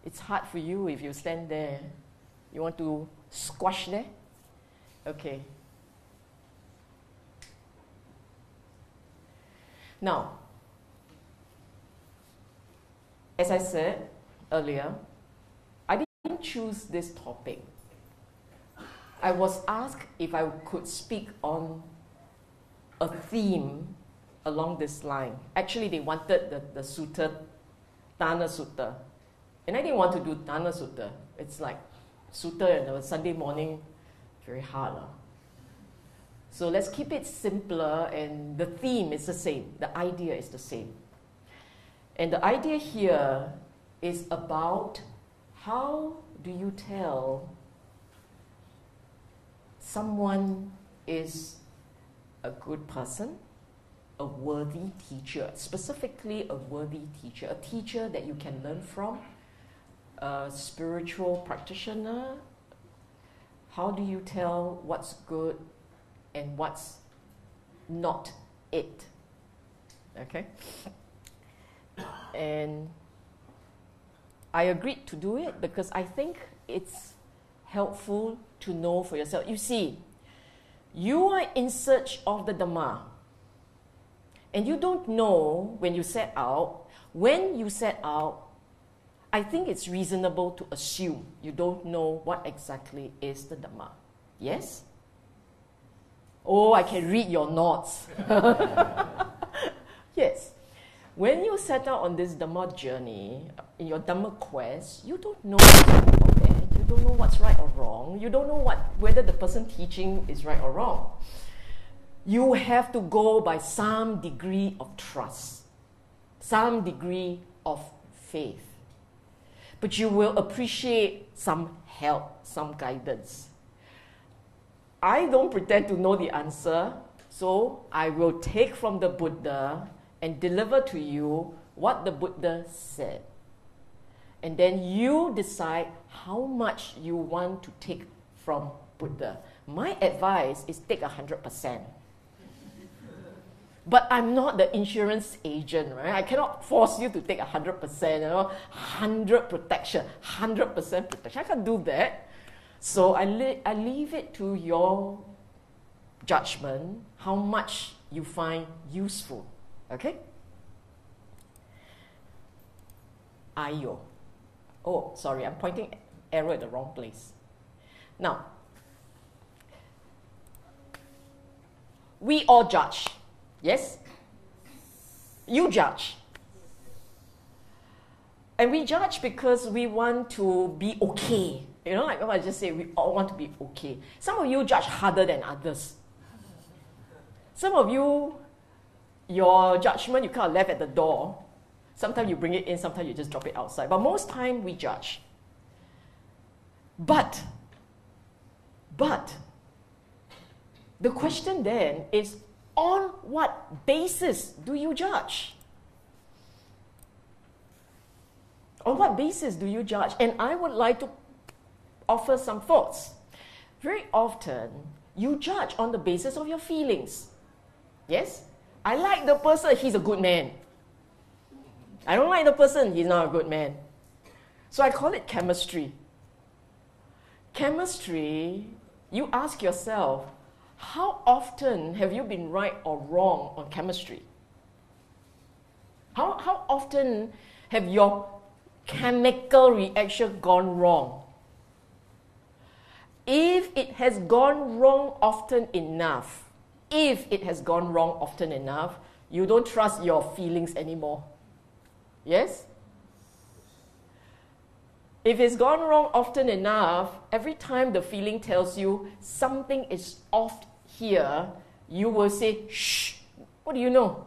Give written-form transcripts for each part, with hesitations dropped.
It's hard for you if you stand there. You want to squash there? Okay. Now, as I said earlier, I didn't choose this topic. I was asked if I could speak on a theme along this line. Actually, they wanted the sutta, Dhamma Sutta. And I didn't want to do Dhamma Sutta. It's like sutta on a Sunday morning, very hard. So let's keep it simpler, and the theme is the same. The idea is the same. And the idea here is about how do you tell someone is a good person, a worthy teacher, specifically a worthy teacher, a teacher that you can learn from, a spiritual practitioner. How do you tell what's good and what's not it? Okay? And I agreed to do it because I think it's helpful to know for yourself. You see, you are in search of the Dhamma, and you don't know when you set out. When you set out, I think it's reasonable to assume you don't know what exactly is the Dhamma. Yes? Oh, I can read your notes. Yes. When you set out on this Dhamma journey, in your Dhamma quest, you don't know what's good or bad. You don't know what's right or wrong. You don't know whether the person teaching is right or wrong. You have to go by some degree of trust, some degree of faith. But you will appreciate some help, some guidance. I don't pretend to know the answer, so I will take from the Buddha and deliver to you what the Buddha said. And then you decide how much you want to take from Buddha. My advice is take 100%. But I'm not the insurance agent, right? I cannot force you to take 100%, 100 protection, 100% protection. I can't do that. So I leave it to your judgment, how much you find useful. Okay? Ayo. Oh, sorry, I'm pointing arrow at the wrong place. Now, we all judge. Yes? You judge. And we judge because we want to be okay. You know, like what I just said, we all want to be okay. Some of you judge harder than others. Some of you, your judgment, you kind of left at the door. Sometimes you bring it in, sometimes you just drop it outside. But most time we judge. But, the question then is, on what basis do you judge? On what basis do you judge? And I would like to offer some thoughts. Very often, you judge on the basis of your feelings. Yes? I like the person, he's a good man. I don't like the person, he's not a good man. So I call it chemistry. Chemistry, you ask yourself, how often have you been right or wrong on chemistry? How often have your chemical reaction gone wrong? If it has gone wrong often enough, you don't trust your feelings anymore. Yes? If it's gone wrong often enough, every time the feeling tells you something is off here, you will say, shh, what do you know?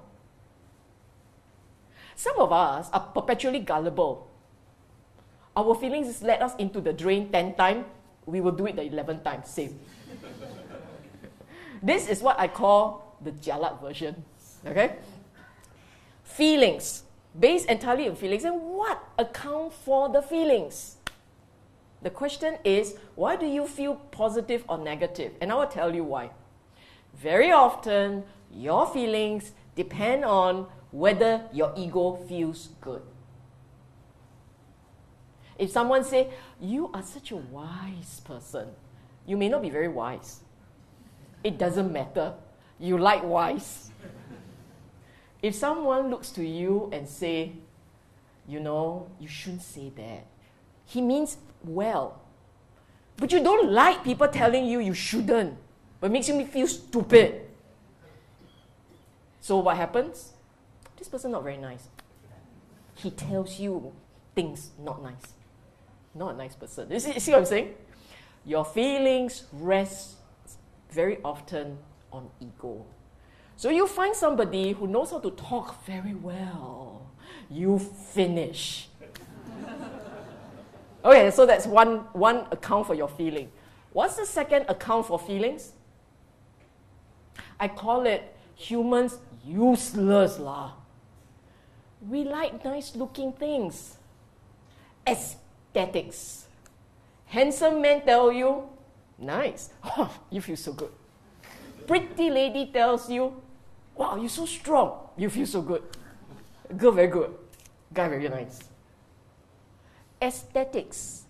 Some of us are perpetually gullible. Our feelings let us into the drain 10 times, we will do it the 11th time, same. This is what I call the jialat version. Okay? Feelings. Based entirely on feelings. And what account for the feelings? The question is, why do you feel positive or negative? And I will tell you why. Very often, your feelings depend on whether your ego feels good. If someone say, you are such a wise person, you may not be very wise. It doesn't matter. You like wise. If someone looks to you and say, you know, you shouldn't say that, he means well. But you don't like people telling you you shouldn't. But it makes you feel stupid. So what happens? This person not very nice. He tells you things not nice. Not a nice person. You see what I'm saying? Your feelings rest very often on ego. So you find somebody who knows how to talk very well. You finish. Okay, so that's one account for your feeling. What's the second account for feelings? I call it humans useless lah. We like nice looking things. Aesthetics. Handsome man tell you, nice. Oh, you feel so good. Pretty lady tells you, wow, you're so strong. You feel so good. Girl very good. Guy very nice. Aesthetics.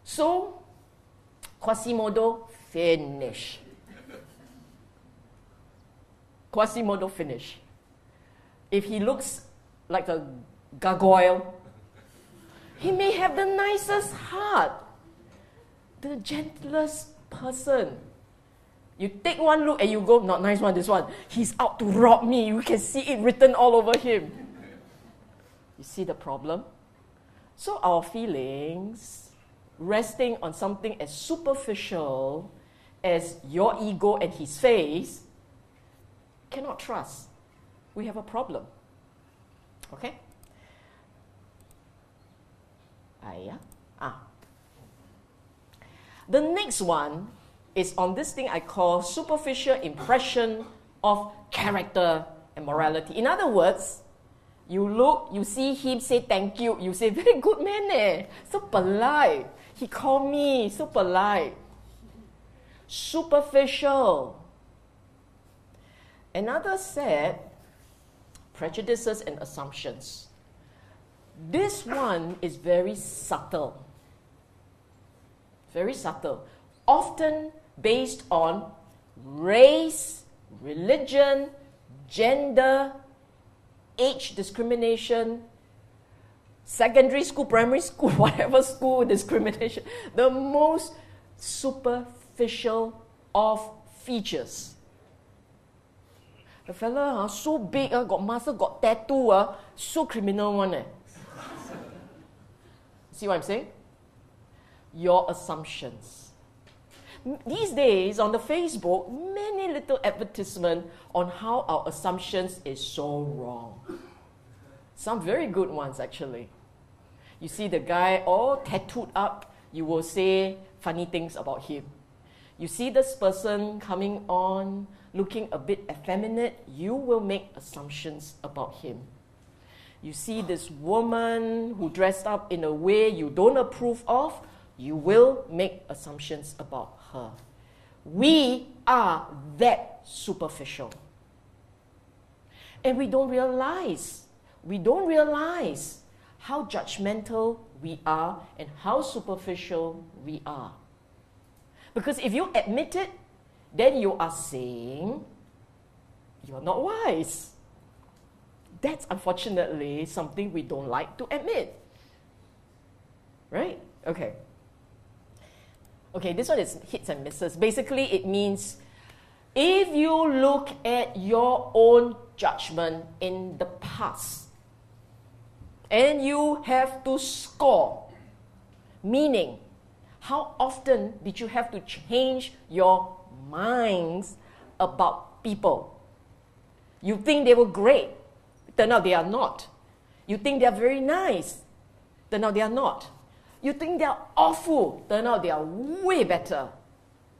So, Quasimodo finish. Quasimodo finish. If he looks like a gargoyle, he may have the nicest heart, the gentlest person. You take one look and you go, not nice one, this one. He's out to rob me. You can see it written all over him. You see the problem? So our feelings, resting on something as superficial as your ego and his face, cannot trust. We have a problem. Okay? The next one is on this thing I call superficial impression of character and morality. In other words, you look, you see him say thank you, you say, very good man, so polite. He called me, so polite. Superficial. Another said, prejudices and assumptions. This one is very subtle. Very subtle. Often based on race, religion, gender, age discrimination, secondary school, primary school, whatever school discrimination. The most superficial of features. The fella so big, got muscle, got tattoo, so criminal one. See what I'm saying? Your assumptions. These days on the Facebook, many little advertisements on how our assumptions is so wrong. Some very good ones actually. You see the guy all tattooed up, you will say funny things about him. You see this person coming on, looking a bit effeminate, you will make assumptions about him. You see this woman who dressed up in a way you don't approve of, you will make assumptions about her. We are that superficial. And we don't realize how judgmental we are and how superficial we are. Because if you admit it, then you are saying you're not wise. That's unfortunately something we don't like to admit. Right? Okay. Okay, this one is hits and misses. Basically, it means if you look at your own judgment in the past and you have to score, meaning how often did you have to change your minds about people? You think they were great, turn out they are not. You think they are very nice, turn out they are not. You think they are awful, turn out they are way better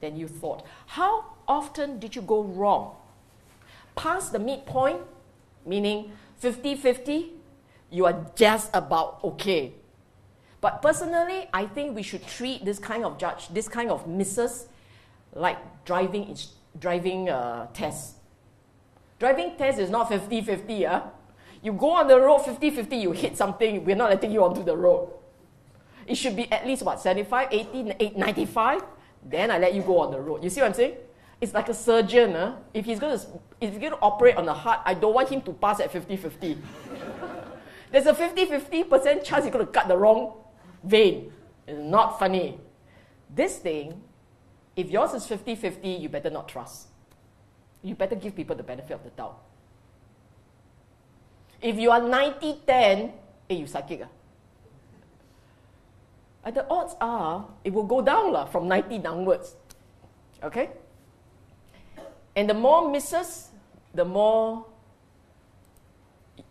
than you thought. How often did you go wrong? Past the midpoint, meaning 50-50, you are just about okay. But personally, I think we should treat this kind of misses like driving test. Driving test is not 50-50. You go on the road 50-50, you hit something, we're not letting you onto the road. It should be at least what, 75, 80, 95? Then I let you go on the road. You see what I'm saying? It's like a surgeon. If he's going to operate on the heart, I don't want him to pass at 50-50. There's a 50-50% chance he's going to cut the wrong vein. It's not funny. This thing, if yours is 50-50, you better not trust. You better give people the benefit of the doubt. If you are 90-10, you psychic. And the odds are, it will go down from 90 downwards. Okay? And the more misses, the more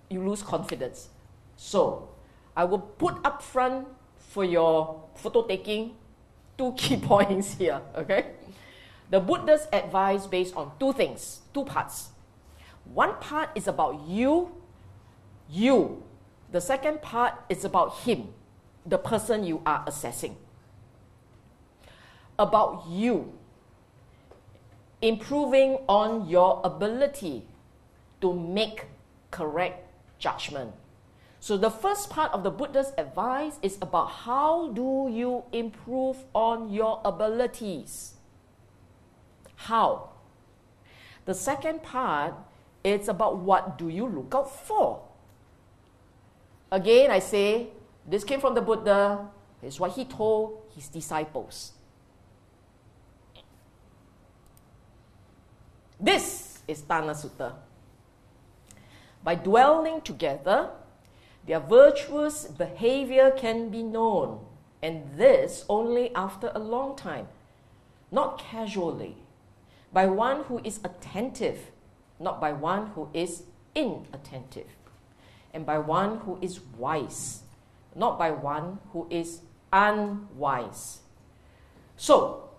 you lose confidence. So, I will put up front for your photo taking 2 key points here. Okay? The Buddha's advice based on 2 things, 2 parts. One part is about you. The second part is about him, the person you are assessing. About you. Improving on your ability to make correct judgment. So the first part of the Buddha's advice is about how do you improve on your abilities. How? The second part is about what do you look out for. Again, I say, this came from the Buddha. It's what he told his disciples. This is Tana Sutta. By dwelling together, their virtuous behavior can be known, and this only after a long time, not casually, by one who is attentive, not by one who is inattentive, and by one who is wise, not by one who is unwise. So,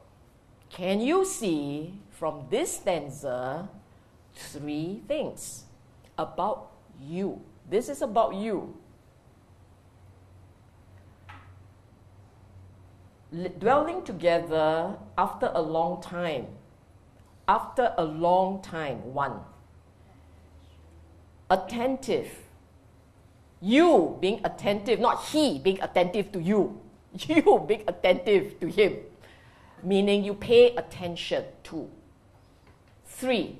can you see from this stanza 3 things about you? This is about you. Dwelling together after a long time. After a long time, 1. Attentive. You being attentive, not he being attentive to you. You being attentive to him. Meaning you pay attention to. 3.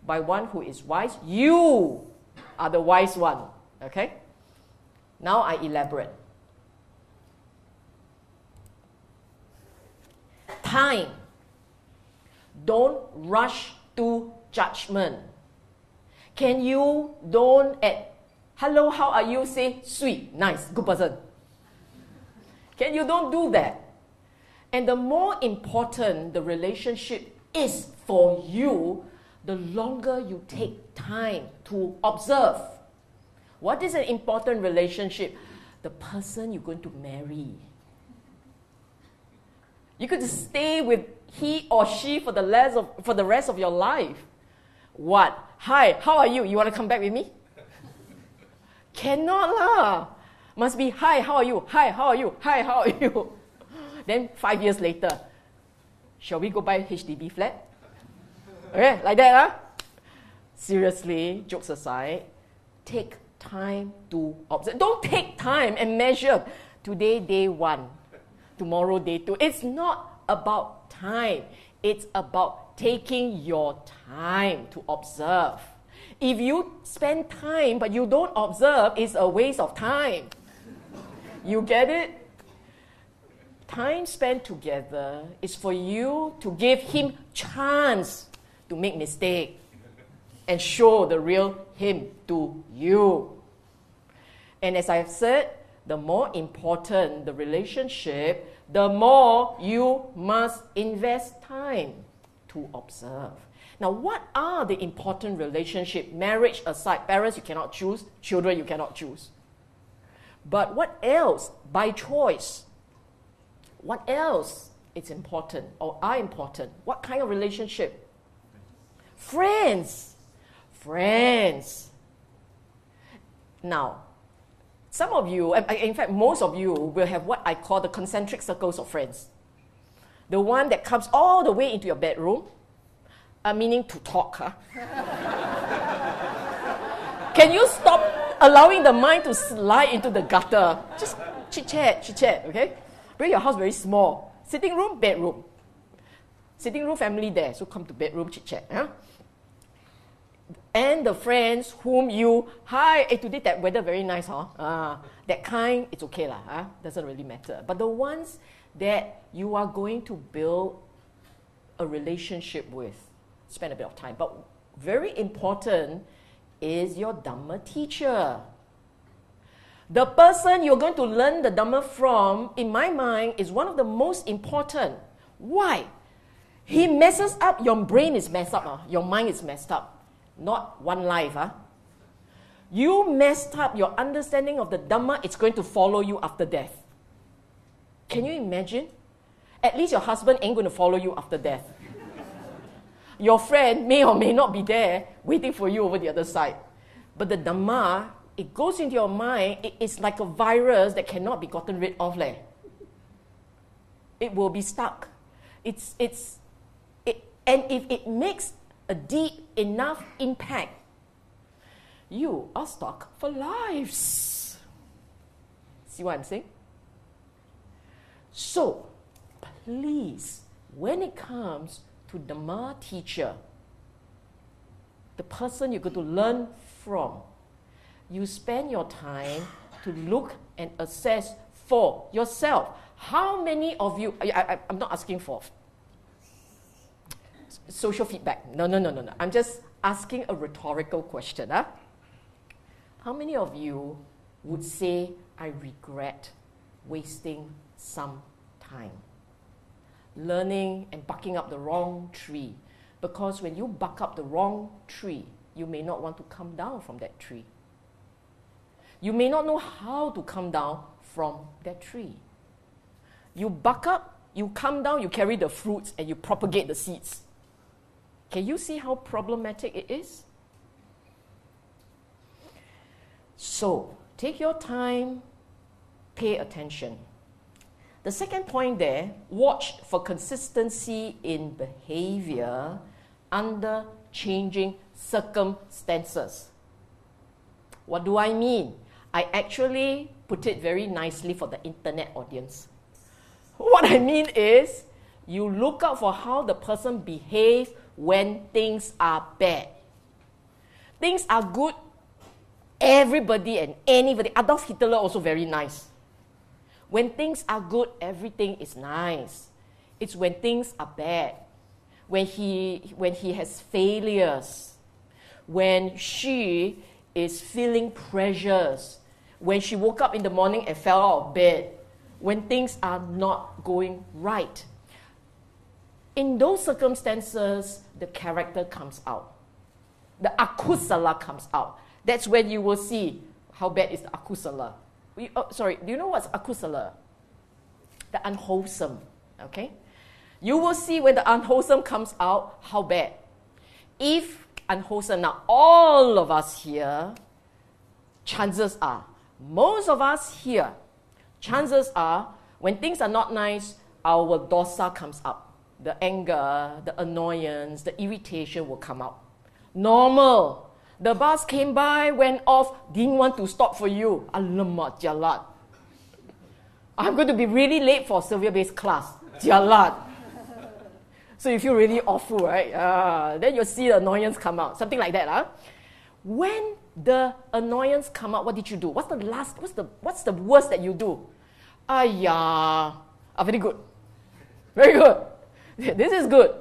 By one who is wise. You are the wise one. Okay? Now I elaborate. Time. Don't rush to judgment. Can you don't at hello, how are you? Say sweet, nice, good person. Can you don't do that? And the more important the relationship is for you, the longer you take time to observe. What is an important relationship? The person you're going to marry. You could stay with he or she for the rest of your life. What? Hi, how are you? You want to come back with me? Cannot lah. Must be, hi, how are you? Hi, how are you? Hi, how are you? Then 5 years later, shall we go buy HDB flat? Okay, like that, huh? Seriously, jokes aside, take time to observe. Don't take time and measure. Today, day 1. Tomorrow, day 2. It's not about time. It's about taking your time to observe. If you spend time but you don't observe, it's a waste of time. You get it? Time spent together is for you to give him chance to make mistake and show the real him to you. And as I've said, the more important the relationship, the more you must invest time to observe. Now, what are the important relationships? Marriage aside, parents you cannot choose, children you cannot choose. But what else? By choice. What else is important or are important? What kind of relationship? Friends. Friends. Now, some of you, in fact, most of you will have what I call the concentric circles of friends. The one that comes all the way into your bedroom, meaning to talk. Can you stop allowing the mind to slide into the gutter? Just chit-chat, okay? Bring your house very small. Sitting room, bedroom. Sitting room, family there, so come to bedroom, chit-chat. Huh? And the friends whom you, hi, hey, today that weather very nice, huh? That kind, it's okay lah, huh? Doesn't really matter. But the ones that you are going to build a relationship with, spend a bit of time. But very important is your Dhamma teacher. The person you're going to learn the Dhamma from, in my mind, is one of the most important. Why? He messes up, your brain is messed up, your mind is messed up. Not one life. You messed up your understanding of the Dhamma, it's going to follow you after death. Can you imagine? At least your husband ain't going to follow you after death. Your friend may or may not be there waiting for you over the other side. But the Dhamma, it goes into your mind, it's like a virus that cannot be gotten rid of. It will be stuck. And if it makes a deep enough impact, you are stuck for lives. See what I'm saying? So, please, when it comes to Dhamma teacher, the person you're going to learn from, you spend your time to look and assess for yourself. How many of you, I'm not asking for social feedback. No. I'm just asking a rhetorical question. How many of you would say, I regret wasting some time learning and bucking up the wrong tree? Because when you buck up the wrong tree, you may not want to come down from that tree. You may not know how to come down from that tree. You buck up, you come down, you carry the fruits, and you propagate the seeds. Can you see how problematic it is? So, take your time, pay attention. The second point there, watch for consistency in behavior under changing circumstances. What do I mean? I actually put it very nicely for the internet audience. What I mean is, you look out for how the person behaves when things are bad. Things are good, everybody and anybody. Adolf Hitler also very nice. When things are good, everything is nice. It's when things are bad, when he has failures, when she is feeling pressures, when she woke up in the morning and fell out of bed, when things are not going right. In those circumstances, the character comes out. The akusala comes out. That's when you will see how bad is the akusala. Do you know what's akusala? The unwholesome, okay? You will see when the unwholesome comes out, how bad. If unwholesome, now all of us here, chances are, most of us here, chances are, when things are not nice, our dosa comes up. The anger, the annoyance, the irritation will come out. Normal. The bus came by, went off, didn't want to stop for you. Alamak, jalat. I'm going to be really late for Sylvia Bay's class. Jalat. So you feel really awful, right? Then you'll see the annoyance come out. Something like that. When the annoyance come out, what did you do? What's the worst that you do? Very good. Very good. This is good.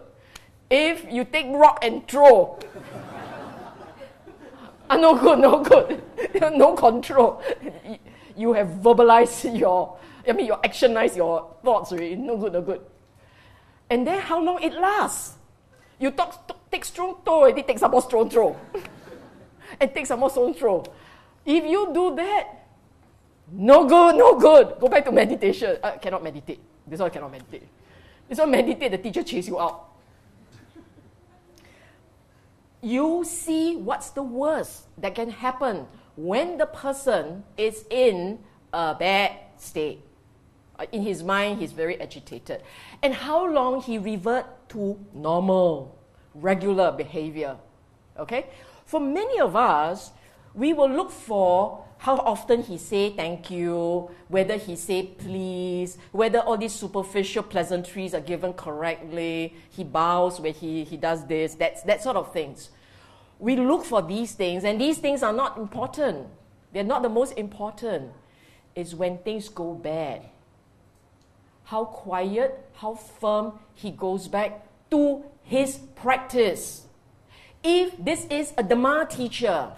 If you take rock and throw, no good, no control. You have verbalized you actionized your thoughts already. No good. And then how long it lasts? You take strong throw, already take some more strong throw. And take some more strong throw. If you do that, no good. Go back to meditation. Cannot meditate. This one cannot meditate. This one meditate, the teacher chase you out. You see what's the worst that can happen when the person is in a bad state. In his mind, he's very agitated. And how long he revert to normal, regular behavior. Okay? For many of us, we will look for how often he say thank you, whether he say please, whether all these superficial pleasantries are given correctly, he bows when he does this, that sort of things. We look for these things, and these things are not important. They're not the most important. It's when things go bad. How quiet, how firm he goes back to his practice. If this is a Dhamma teacher,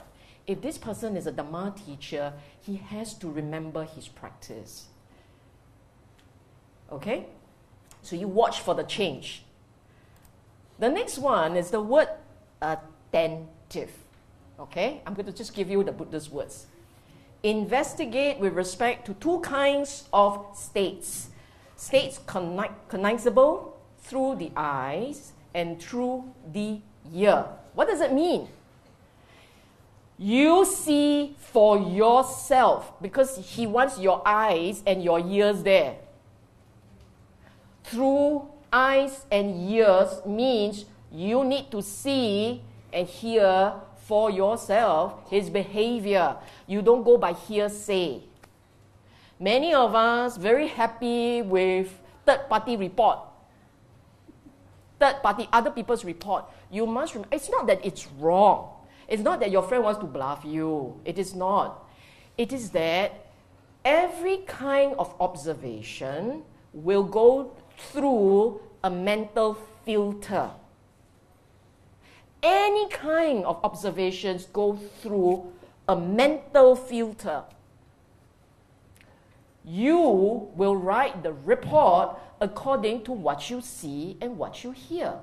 if this person is a Dhamma teacher, he has to remember his practice. Okay? So you watch for the change. The next one is the word attentive. Okay? I'm going to just give you the Buddha's words. Investigate with respect to two kinds of states. States cognizable through the eyes and through the ear. What does it mean? You see for yourself, because he wants your eyes and your ears there. Through eyes and ears means you need to see and hear for yourself his behavior. You don't go by hearsay. Many of us very happy with third-party report. Third-party, other people's report. You must remember, it's not that it's wrong. It's not that your friend wants to bluff you. It is not. It is that every kind of observation will go through a mental filter. Any kind of observations go through a mental filter. You will write the report according to what you see and what you hear.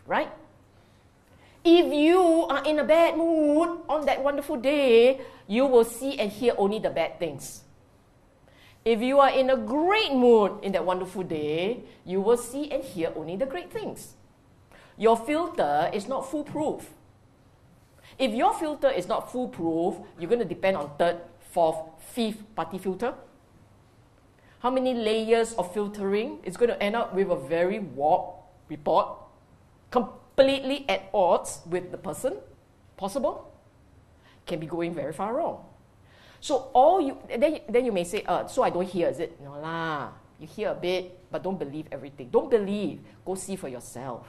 Right? If you are in a bad mood on that wonderful day, you will see and hear only the bad things. If you are in a great mood in that wonderful day, you will see and hear only the great things. Your filter is not foolproof. If your filter is not foolproof, you're going to depend on third, fourth, fifth party filter. How many layers of filtering? It's going to end up with a very warped report, completely at odds with the person. Possible? Can be going very far wrong. So then you may say, so I don't hear, is it? No lah. You hear a bit, but don't believe everything. Don't believe. Go see for yourself.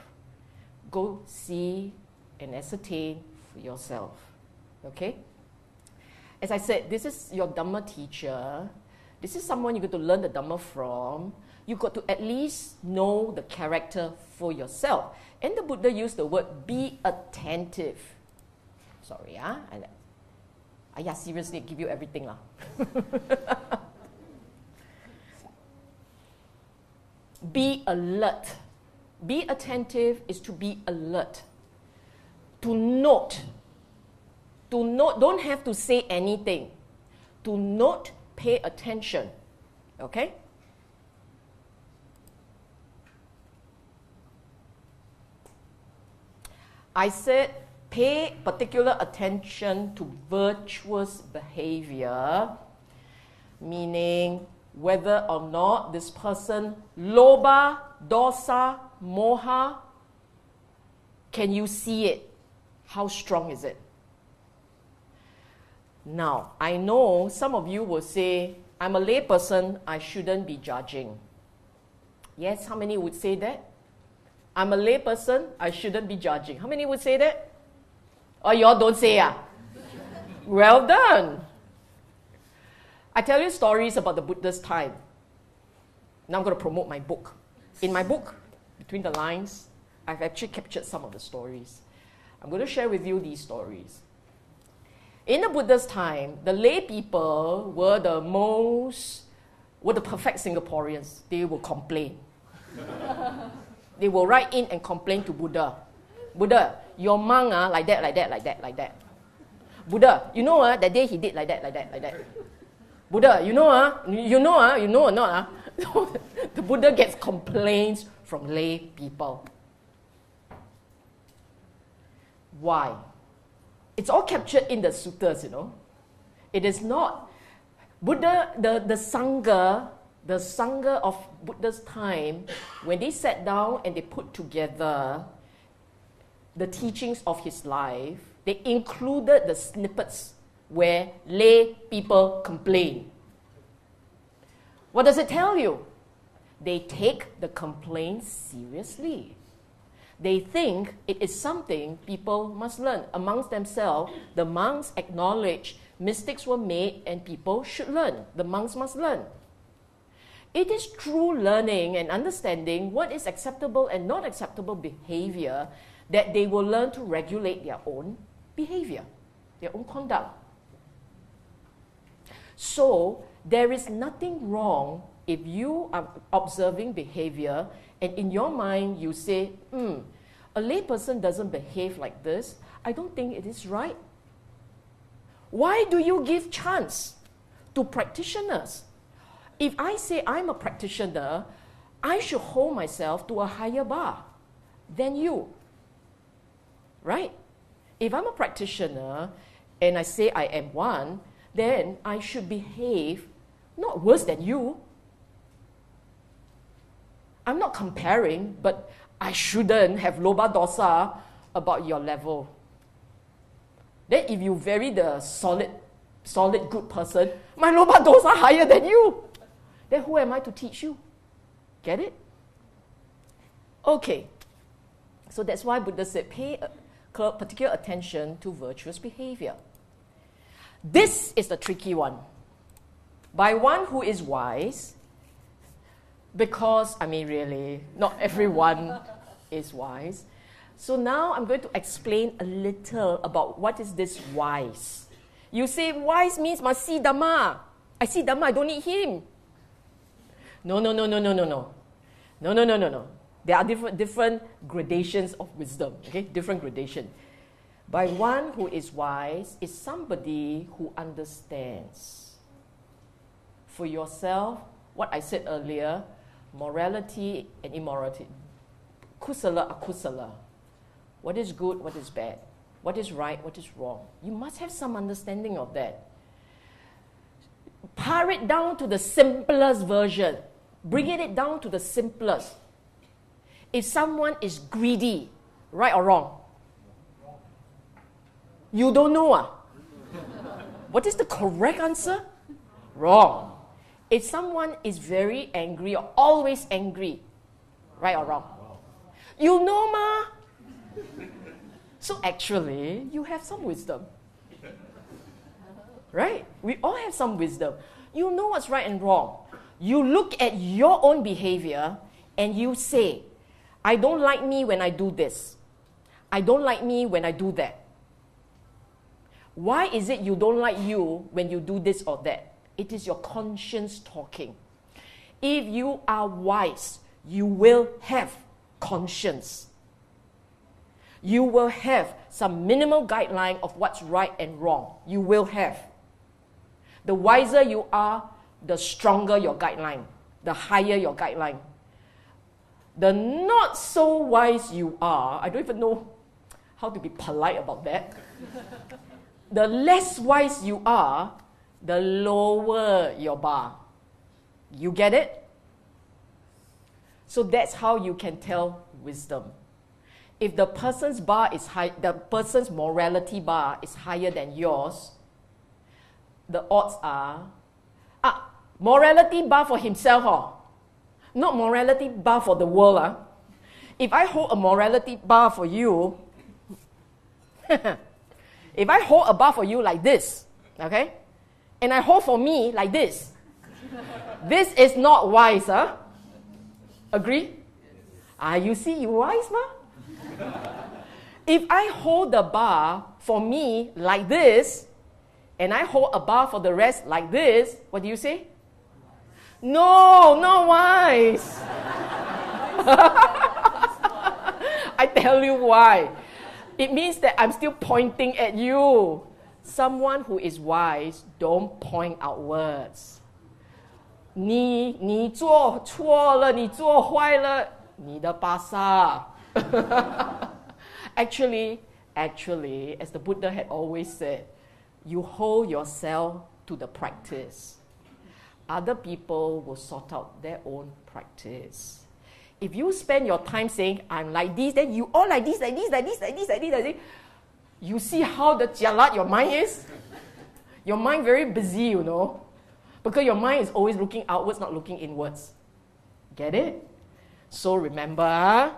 Go see and ascertain for yourself. Okay? As I said, this is your Dhamma teacher. This is someone you're going to learn the Dhamma from. You've got to at least know the character for yourself. And the Buddha used the word, be attentive. Sorry, seriously, give you everything lah. Be alert. Be attentive is to be alert. To note. To note, don't have to say anything. To note, pay attention. Okay? I said pay particular attention to virtuous behavior, meaning whether or not this person loba, dosa, moha, can you see it? How strong is it? Now, I know some of you will say, I'm a lay person, I shouldn't be judging. Yes, how many would say that? I'm a lay person, I shouldn't be judging. How many would say that? Or you all don't say, Well done. I tell you stories about the Buddha's time. Now I'm going to promote my book. In my book, Between the Lines, I've actually captured some of the stories. I'm going to share with you these stories. In the Buddha's time, the lay people were the perfect Singaporeans. They will complain. They will write in and complain to Buddha. Buddha, your monk like that. Buddha, you know that day he did like that. Buddha, you know or not? The Buddha gets complaints from lay people. Why? It's all captured in the suttas, It is not. Buddha, the Sangha of Buddha's time, when they sat down and they put together the teachings of his life, They included the snippets where lay people complain. What does it tell you? They take the complaint seriously. They think it is something people must learn. Amongst themselves, the monks acknowledge mistakes were made and people should learn. The monks must learn. It is true learning and understanding what is acceptable and not acceptable behavior that they will learn to regulate their own behavior, their own conduct. So, there is nothing wrong if you are observing behavior and in your mind you say, a layperson doesn't behave like this, I don't think it is right. Why do you give chance to practitioners? If I say I'm a practitioner, I should hold myself to a higher bar than you. Right? If I'm a practitioner and I say I am one, then I should behave not worse than you. I'm not comparing, but I shouldn't have loba dosa about your level. Then if you very the solid good person, my loba dosa higher than you. Then who am I to teach you? Get it? Okay. So that's why Buddha said, pay particular attention to virtuous behavior. This is the tricky one. By one who is wise, because, really, not everyone is wise. So now I'm going to explain a little about what is this wise. You say, wise means must see Dhamma. I see Dhamma, I don't need him. No. There are different gradations of wisdom, okay? Different gradation. By one who is wise is somebody who understands. For yourself, what I said earlier, morality and immorality. Kusala, akusala. What is good, what is bad? What is right, what is wrong? You must have some understanding of that. Pare it down to the simplest version. Bring it down to the simplest. If someone is greedy, right or wrong? You don't know. What is the correct answer? Wrong. If someone is very angry or always angry, right or wrong? You know, ma. So actually, you have some wisdom. Right? We all have some wisdom. You know what's right and wrong. You look at your own behavior and you say, I don't like me when I do this. I don't like me when I do that. Why is it you don't like you when you do this or that? It is your conscience talking. If you are wise, you will have conscience. You will have some minimal guideline of what's right and wrong. You will have. The wiser you are, the stronger your guideline, the higher your guideline. The not so wise you are, I don't even know how to be polite about that. The less wise you are, the lower your bar. You get it? So that's how you can tell wisdom. If the person's bar is high, the person's morality bar is higher than yours, the odds are, morality bar for himself, not morality bar for the world. If I hold a morality bar for you, if I hold a bar for you like this, okay, and I hold for me like this, this is not wise, Agree? You see, you wise, If I hold the bar for me like this, and I hold a bar for the rest like this, what do you say? No, not wise. I tell you why. It means that I'm still pointing at you. Someone who is wise, don't point outwards. 你做错了，你做坏了，你的巴萨。Actually, as the Buddha had always said, you hold yourself to the practice. Other people will sort out their own practice. If you spend your time saying, I'm like this, then you all like this, like this, like this, like this, like this, like this, You see how the jialat your mind is? Your mind very busy, you know. Because your mind is always looking outwards, not looking inwards. Get it? So remember,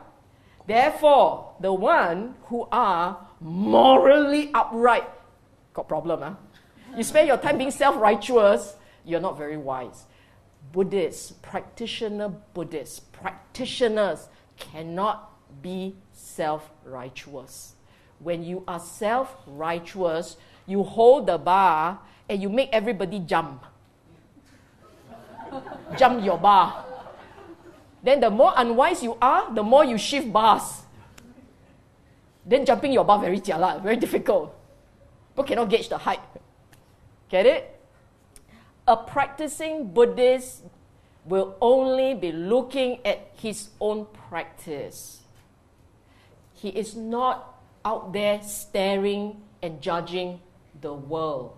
therefore, the one who are morally upright, got problem, huh? You spend your time being self-righteous, you're not very wise. Buddhists, practitioners cannot be self-righteous. When you are self-righteous, you hold the bar and you make everybody jump. Jump your bar. Then the more unwise you are, the more you shift bars. Then jumping your bar very jialat, very difficult. But cannot gauge the height. Get it? A practicing Buddhist will only be looking at his own practice. He is not out there staring and judging the world.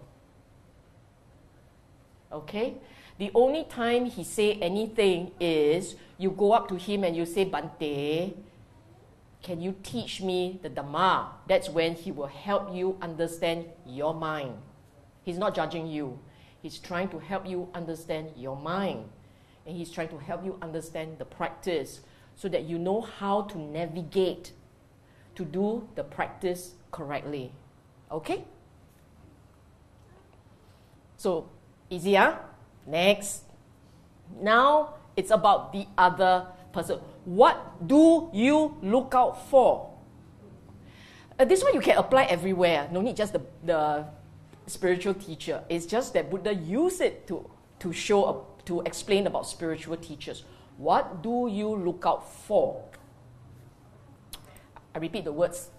Okay? The only time he say anything is you go up to him and you say, Bante, can you teach me the Dhamma? That's when he will help you understand your mind. He's not judging you. He's trying to help you understand your mind. And he's trying to help you understand the practice so that you know how to navigate to do the practice correctly. Okay? So, easy, huh? Next. Now, it's about the other person. What do you look out for? This one you can apply everywhere. No need just the spiritual teacher. It's just that Buddha used it to show, to explain about spiritual teachers. What do you look out for? I repeat the words.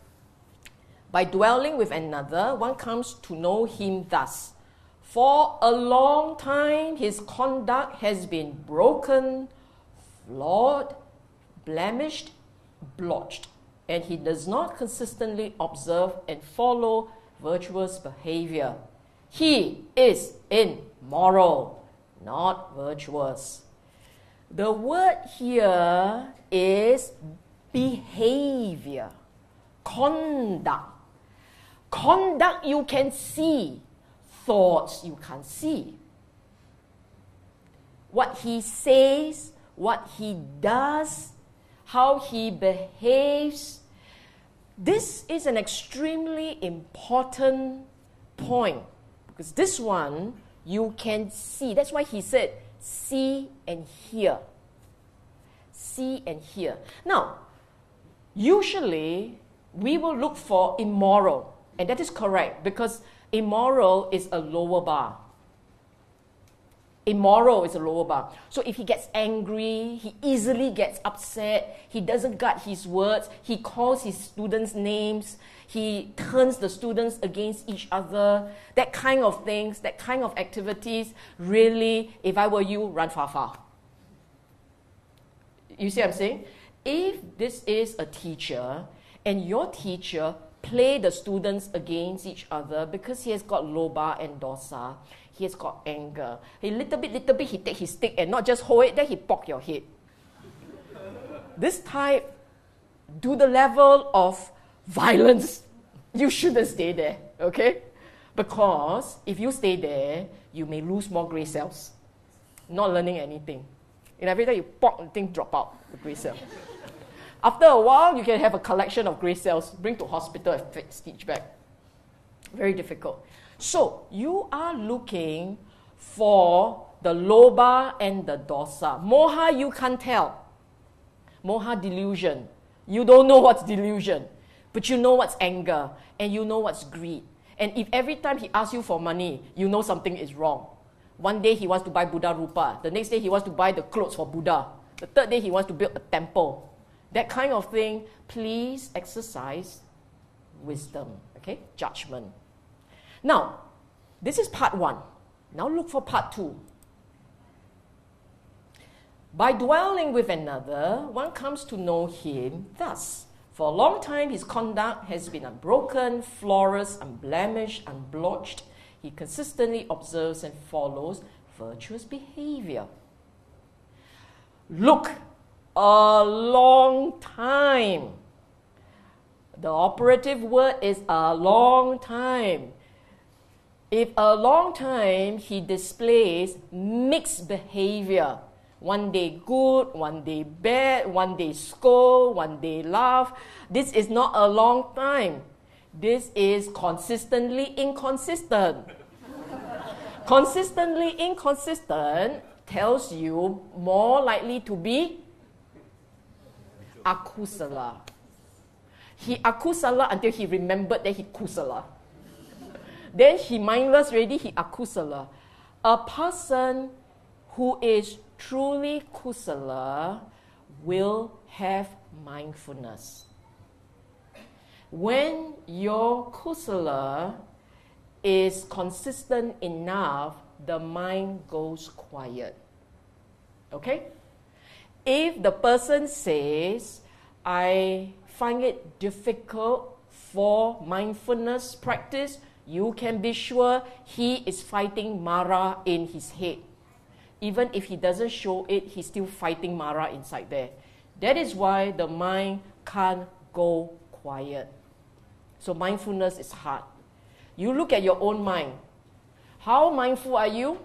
By dwelling with another, one comes to know him thus. For a long time, his conduct has been broken, flawed, blemished, blotched, and he does not consistently observe and follow virtuous behavior. He is immoral, not virtuous. The word here is behavior, conduct. Conduct you can see, thoughts you can't see. What he says, what he does, how he behaves. This is an extremely important point because this one you can see. That's why he said, see and hear. See and hear. Now, usually we will look for immoral, and that is correct because immoral is a lower bar. Immoral is a lower bar. So if he gets angry, he easily gets upset, he doesn't guard his words, he calls his students names, he turns the students against each other, that kind of things, that kind of activities, really, if I were you, run far, far. You see what I'm saying? If this is a teacher, and your teacher play the students against each other because he has got loba and dosa, he has got anger. Little bit, he take his stick and not just hold it, then he poke your head. This type, to the level of violence, you shouldn't stay there, okay? Because if you stay there, you may lose more gray cells, not learning anything. And every time you poke, the thing drop out, the gray cell. After a while, you can have a collection of gray cells, bring to hospital and stitch back. Very difficult. So, you are looking for the loba and the dosa. Moha, you can't tell. Moha, delusion. You don't know what's delusion, but you know what's anger, and you know what's greed. And if every time he asks you for money, you know something is wrong. One day he wants to buy Buddha Rupa. The next day he wants to buy the clothes for Buddha. The third day he wants to build a temple. That kind of thing, please exercise wisdom, okay? Judgment. Now, this is part one. Now look for part two. By dwelling with another, one comes to know him thus. For a long time, his conduct has been unbroken, flawless, unblemished, unblotched. He consistently observes and follows virtuous behavior. Look, a long time. The operative word is a long time. If a long time, he displays mixed behavior. One day good, one day bad, one day scold, one day laugh. This is not a long time. This is consistently inconsistent. Consistently inconsistent tells you more likely to be akusala. He akusala until he remembered that he kusala. Then he mindless already, he akusala. A person who is truly kusala will have mindfulness. When your kusala is consistent enough, the mind goes quiet. Okay? If the person says, I find it difficult for mindfulness practice, you can be sure he is fighting Mara in his head. Even if he doesn't show it, he's still fighting Mara inside there. That is why the mind can't go quiet. So mindfulness is hard. You look at your own mind. How mindful are you?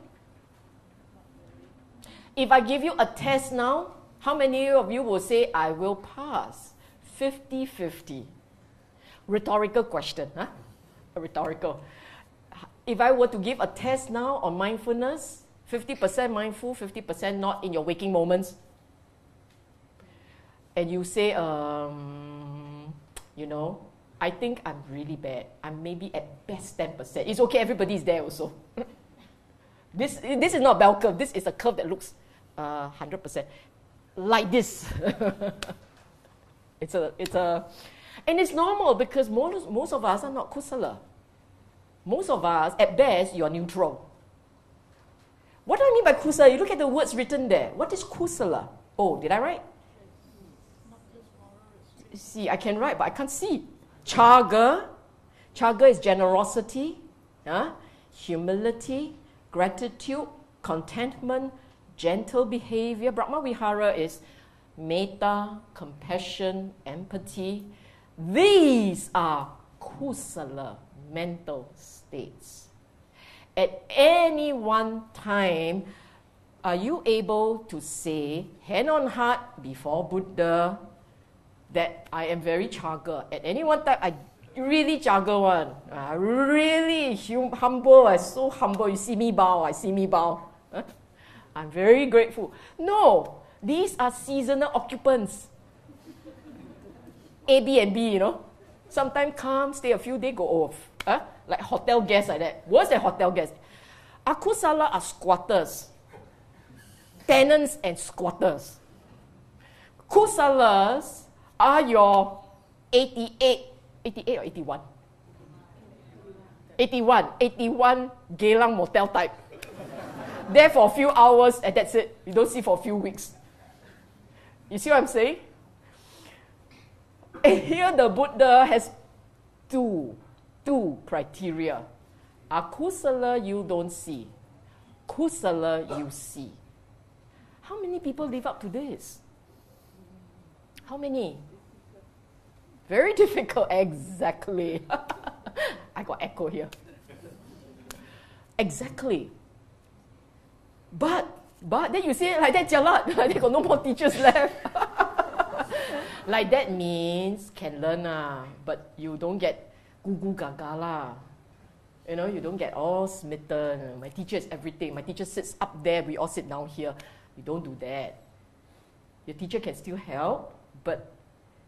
If I give you a test now, how many of you will say, I will pass? 50-50. Rhetorical question, huh? Rhetorical. If I were to give a test now on mindfulness, 50% mindful, 50% not in your waking moments, and you say, you know, I think I'm really bad. I'm maybe at best 10%. It's okay, everybody's there also. This is not bell curve. This is a curve that looks 100%. Like this. And it's normal because most of us are not kusala. Most of us, at best, you are neutral. What do I mean by kusala? You look at the words written there. What is kusala? Oh, did I write? See, I can write, but I can't see. Chaga. Chaga is generosity, humility, gratitude, contentment, gentle behavior. Brahma Vihara is metta, compassion, empathy. These are kusala mental states. At any one time, are you able to say, hand on heart, before Buddha, that I am very chaga? At any one time, I really chaga one. Really humble. I'm so humble. You see me bow, I see me bow. I'm very grateful. No, these are seasonal occupants. A, B, and B, you know. Sometimes come, stay a few days, go off. Like hotel guests like that. Worse than hotel guests. Akusala are squatters. Tenants and squatters. Kusalas are your 88 or 81? 81 Geylang motel type. There for a few hours and that's it. You don't see for a few weeks. You see what I'm saying? And here the Buddha has two criteria. Akusala you don't see. Kusala you see. How many people live up to this? How many? Very difficult. Exactly. I got echo here. Exactly. But then you say like that jalat. They got no more teachers left. Like that means can learn but you don't get gugu gaga lah. You know, you don't get all smitten. My teacher is everything. My teacher sits up there. We all sit down here. You don't do that. Your teacher can still help, but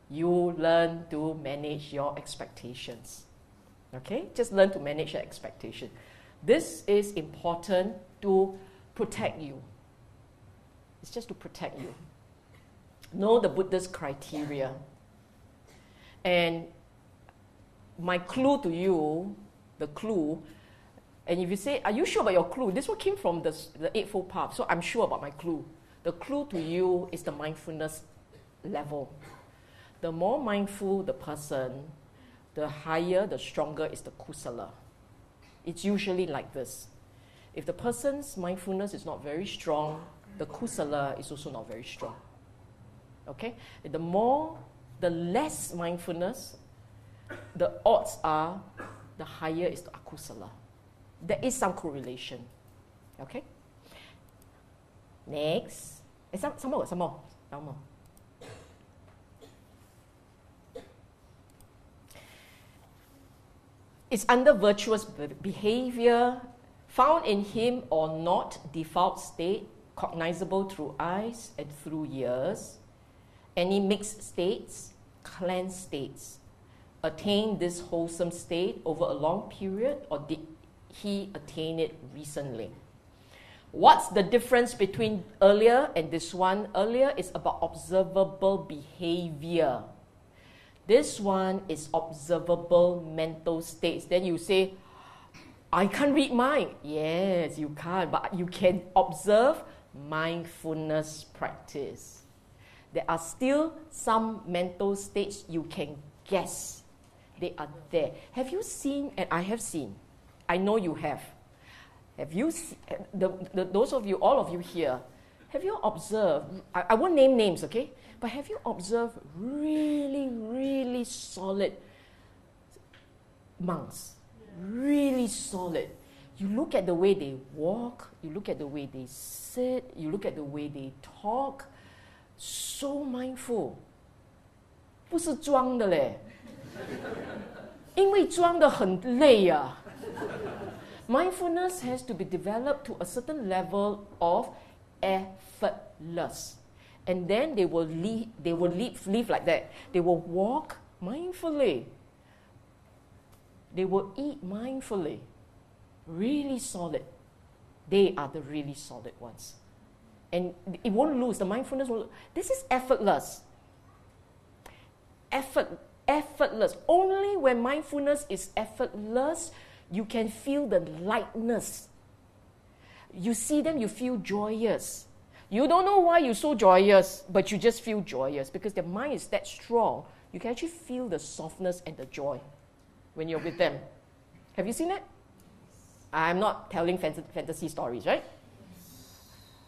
you learn to manage your expectations. Okay? Just learn to manage your expectation. This is important to protect you. It's just to protect you. Know the Buddha's criteria. And my clue to you, and if you say, are you sure about your clue? This one came from the Eightfold Path, so I'm sure about my clue. The clue to you is the mindfulness level. The more mindful the person, the higher, the stronger is the kusala. It's usually like this. If the person's mindfulness is not very strong, the kusala is also not very strong. Okay? The less mindfulness, the odds are the higher is the akusala. There is some correlation. Okay? Next. Some more. It's under virtuous behavior, found in him or not, default state, cognizable through eyes and through ears. Any mixed states, cleansed states. Attain this wholesome state over a long period, or did he attain it recently? What's the difference between earlier and this one? Earlier is about observable behavior. This one is observable mental states. Then you say, I can't read mind. Yes, you can't, but you can observe mindfulness practice. There are still some mental states you can guess. They are there. Have you seen, and I have seen, I know you have. Have you, those of you, all of you here, have you observed, I won't name names, okay? But have you observed really, really solid monks? Really solid. You look at the way they walk, you look at the way they sit, you look at the way they talk, so mindful. 不是装的嘞，因为装的很累啊。Mindfulness has to be developed to a certain level of effortless. And then they will live like that. They will walk mindfully. They will eat mindfully. Really solid. They are the really solid ones. And it won't lose. The mindfulness won't lose. This is effortless. Effortless. Only when mindfulness is effortless, you can feel the lightness. You see them, you feel joyous. You don't know why you're so joyous, but you just feel joyous because their mind is that strong. You can actually feel the softness and the joy when you're with them. Have you seen it? I'm not telling fantasy stories, right?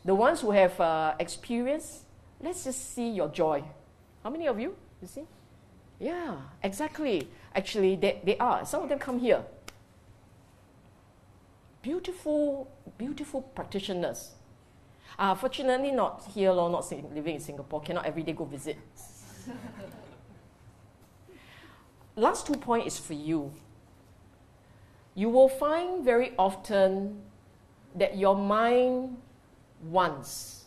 The ones who have experience, let's just see your joy. How many of you? You see? Yeah, exactly. Actually, they are. Some of them come here. Beautiful, beautiful practitioners. Fortunately, not here, not living in Singapore. Cannot every day go visit. Last 2 points is for you. You will find very often that your mind wants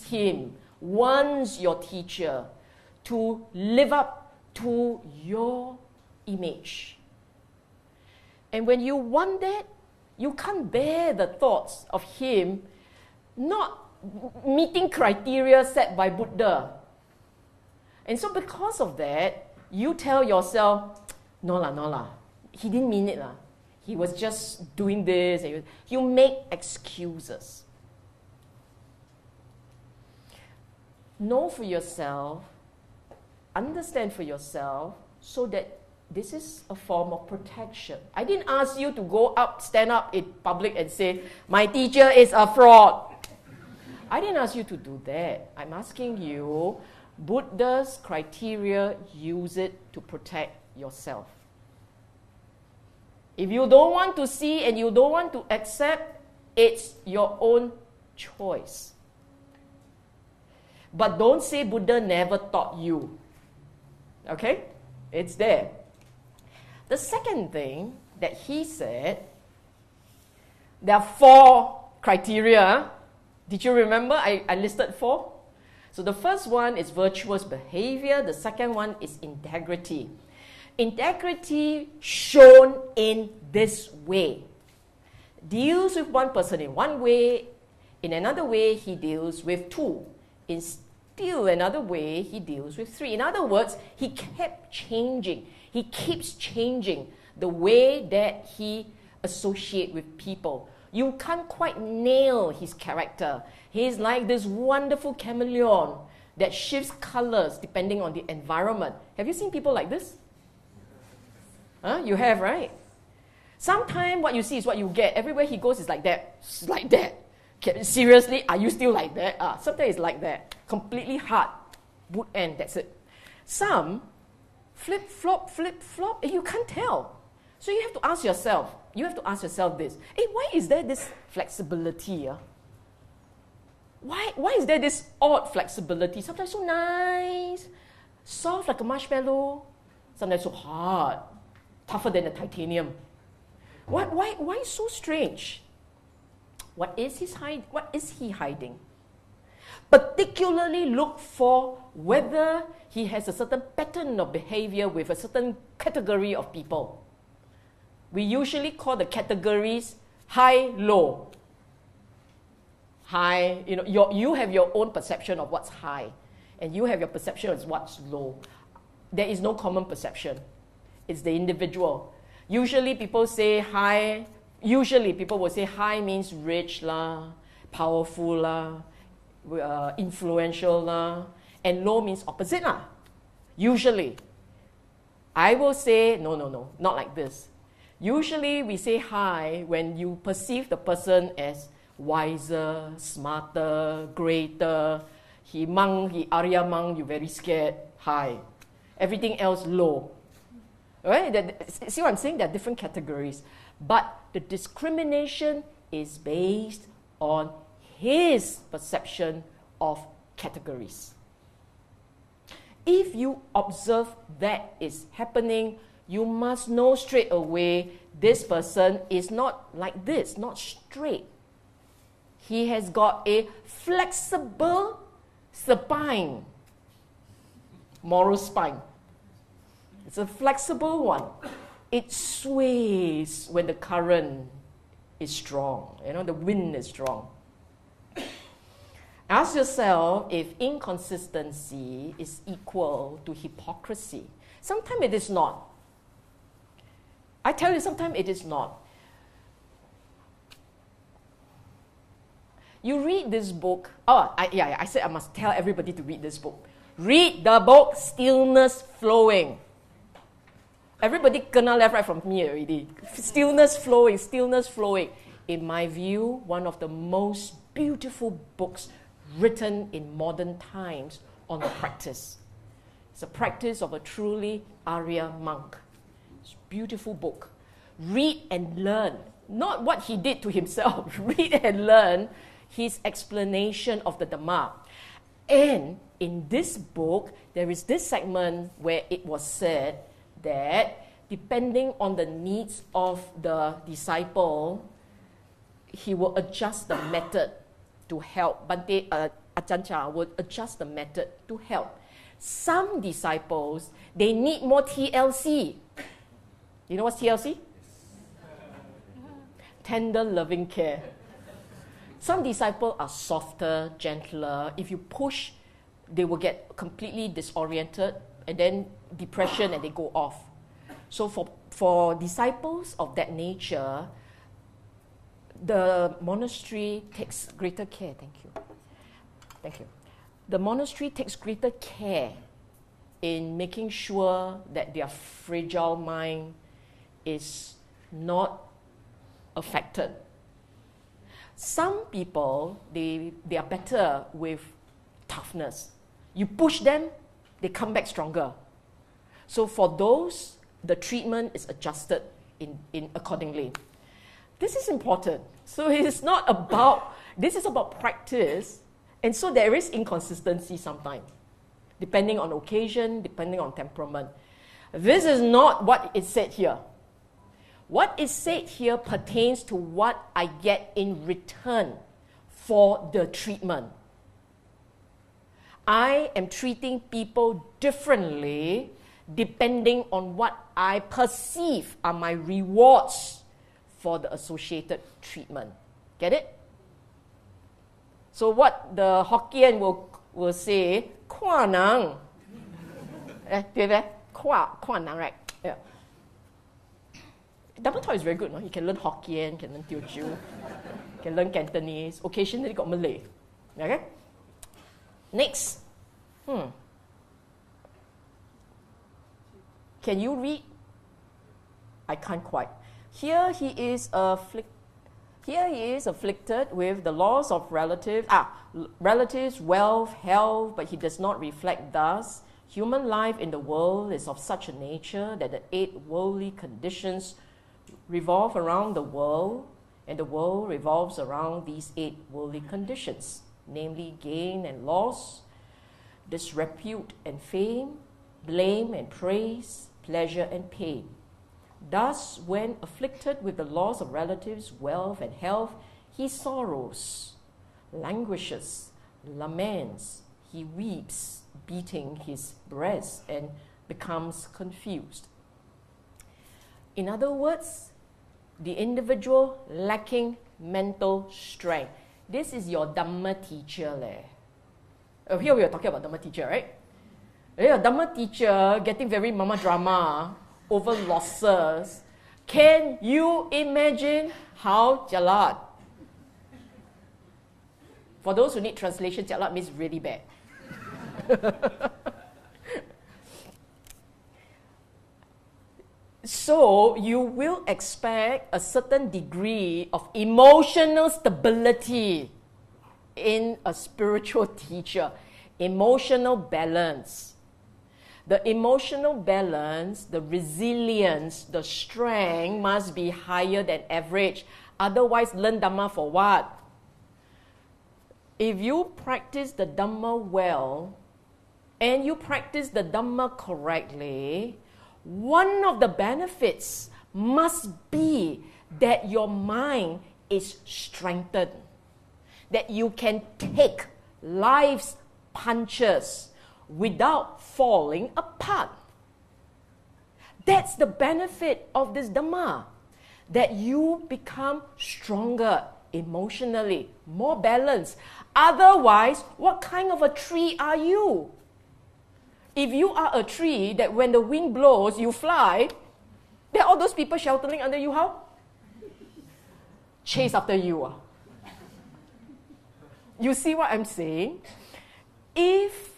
him, wants your teacher to live up to your image. And when you want that, you can't bear the thoughts of him not meeting criteria set by Buddha. And so because of that, you tell yourself, no lah, he didn't mean it lah. He was just doing this. You make excuses. Know for yourself, understand for yourself, so that this is a form of protection. I didn't ask you to go up, stand up in public and say, my teacher is a fraud. I didn't ask you to do that. I'm asking you, Buddha's criteria, use it to protect yourself. If you don't want to see and you don't want to accept, it's your own choice. But don't say Buddha never taught you. Okay? It's there. The second thing that he said, there are 4 criteria. Did you remember? I listed 4. So the first one is virtuous behavior. The second one is integrity. Integrity shown in this way. Deals with one person in one way. In another way, he deals with 2. In still another way, he deals with 3. In other words, he kept changing. He keeps changing the way that he associates with people. You can't quite nail his character. He's like this wonderful chameleon that shifts colors depending on the environment. Have you seen people like this? You have, right? Sometimes what you see is what you get. Everywhere he goes is like that. It's like that. Seriously, are you still like that? Sometimes it's like that. Completely hard. Wood end, that's it. Some, flip-flop, flip-flop, and you can't tell. So you have to ask yourself, this, hey, why is there this flexibility? Why is there this odd flexibility? Sometimes so nice, soft like a marshmallow, sometimes so hard, tougher than the titanium. Why so strange? What is he hiding? Particularly look for whether he has a certain pattern of behavior with a certain category of people. We usually call the categories high, low. High, you have your own perception of what's high, and you have your perception of what's low. There is no common perception. It's the individual. Usually people will say high means rich lah, powerful lah, influential lah, and low means opposite lah. Usually. I will say, no, not like this. Usually we say high when you perceive the person as wiser, smarter, greater. He Arya Mang, you very scared, high. Everything else low. Right? See what I'm saying? There are different categories. But the discrimination is based on his perception of categories. If you observe that is happening, you must know straight away this person is not like this, not straight. He has got a flexible spine, moral spine. It's a flexible one. It sways when the current is strong, the wind is strong. Ask yourself if inconsistency is equal to hypocrisy. Sometimes it is not. I tell you, sometimes it is not. You read this book. I said I must tell everybody to read this book. Read the book, Stillness Flowing. Everybody kena left right from me already. Stillness Flowing. In my view, one of the most beautiful books written in modern times on the practice. It's a practice of a truly Arya monk. It's a beautiful book. Read and learn. Not what he did to himself. Read and learn his explanation of the Dhamma. And in this book, there is this segment where it was said that depending on the needs of the disciple, he will adjust the method to help. Bante Achancha will adjust the method to help. Some disciples, they need more TLC. You know what's TLC? Tender, loving care. Some disciples are softer, gentler. If you push, they will get completely disoriented and then depression and they go off. So for disciples of that nature, the monastery takes greater care. Thank you. The monastery takes greater care in making sure that their fragile mind is not affected. Some people, they are better with toughness. You push them, they come back stronger. So for those, the treatment is adjusted in accordingly. This is important. So this is about practice, and so there is inconsistency sometimes, depending on occasion, depending on temperament. This is not what is said here. What is said here pertains to what I get in return for the treatment. I am treating people differently depending on what I perceive are my rewards for the associated treatment. Get it? So what the Hokkien will say, Kwa nang. Kwa nang, right? Yeah. Dhamma talk is very good, no? You can learn Hokkien, you can learn Teochew, you can learn Cantonese, occasionally got Malay. Okay? Next. Can you read? I can't quite. Here he is afflicted with the loss of relatives, wealth, health, but he does not reflect thus. Human life in the world is of such a nature that the 8 worldly conditions revolve around the world, and the world revolves around these 8 worldly conditions, namely gain and loss, disrepute and fame, blame and praise, pleasure and pain. Thus, when afflicted with the loss of relatives, wealth, and health, he sorrows, languishes, laments, he weeps, beating his breast, and becomes confused. In other words, the individual lacking mental strength. This is your Dhamma teacher. Here we are talking about Dhamma teacher, right? Your Dhamma teacher getting very mama drama over losses. Can you imagine how jialat? For those who need translation, jialat means really bad. So you will expect a certain degree of emotional stability in a spiritual teacher, emotional balance. The emotional balance, the resilience, the strength must be higher than average. Otherwise, learn Dhamma for what? If you practice the Dhamma well, and you practice the Dhamma correctly, one of the benefits must be that your mind is strengthened, that you can take life's punches without falling apart. That's the benefit of this Dhamma, that you become stronger emotionally, more balanced. Otherwise, what kind of a tree are you? If you are a tree that when the wind blows, you fly, then all those people sheltering under you, how? Chase after you. You see what I'm saying? If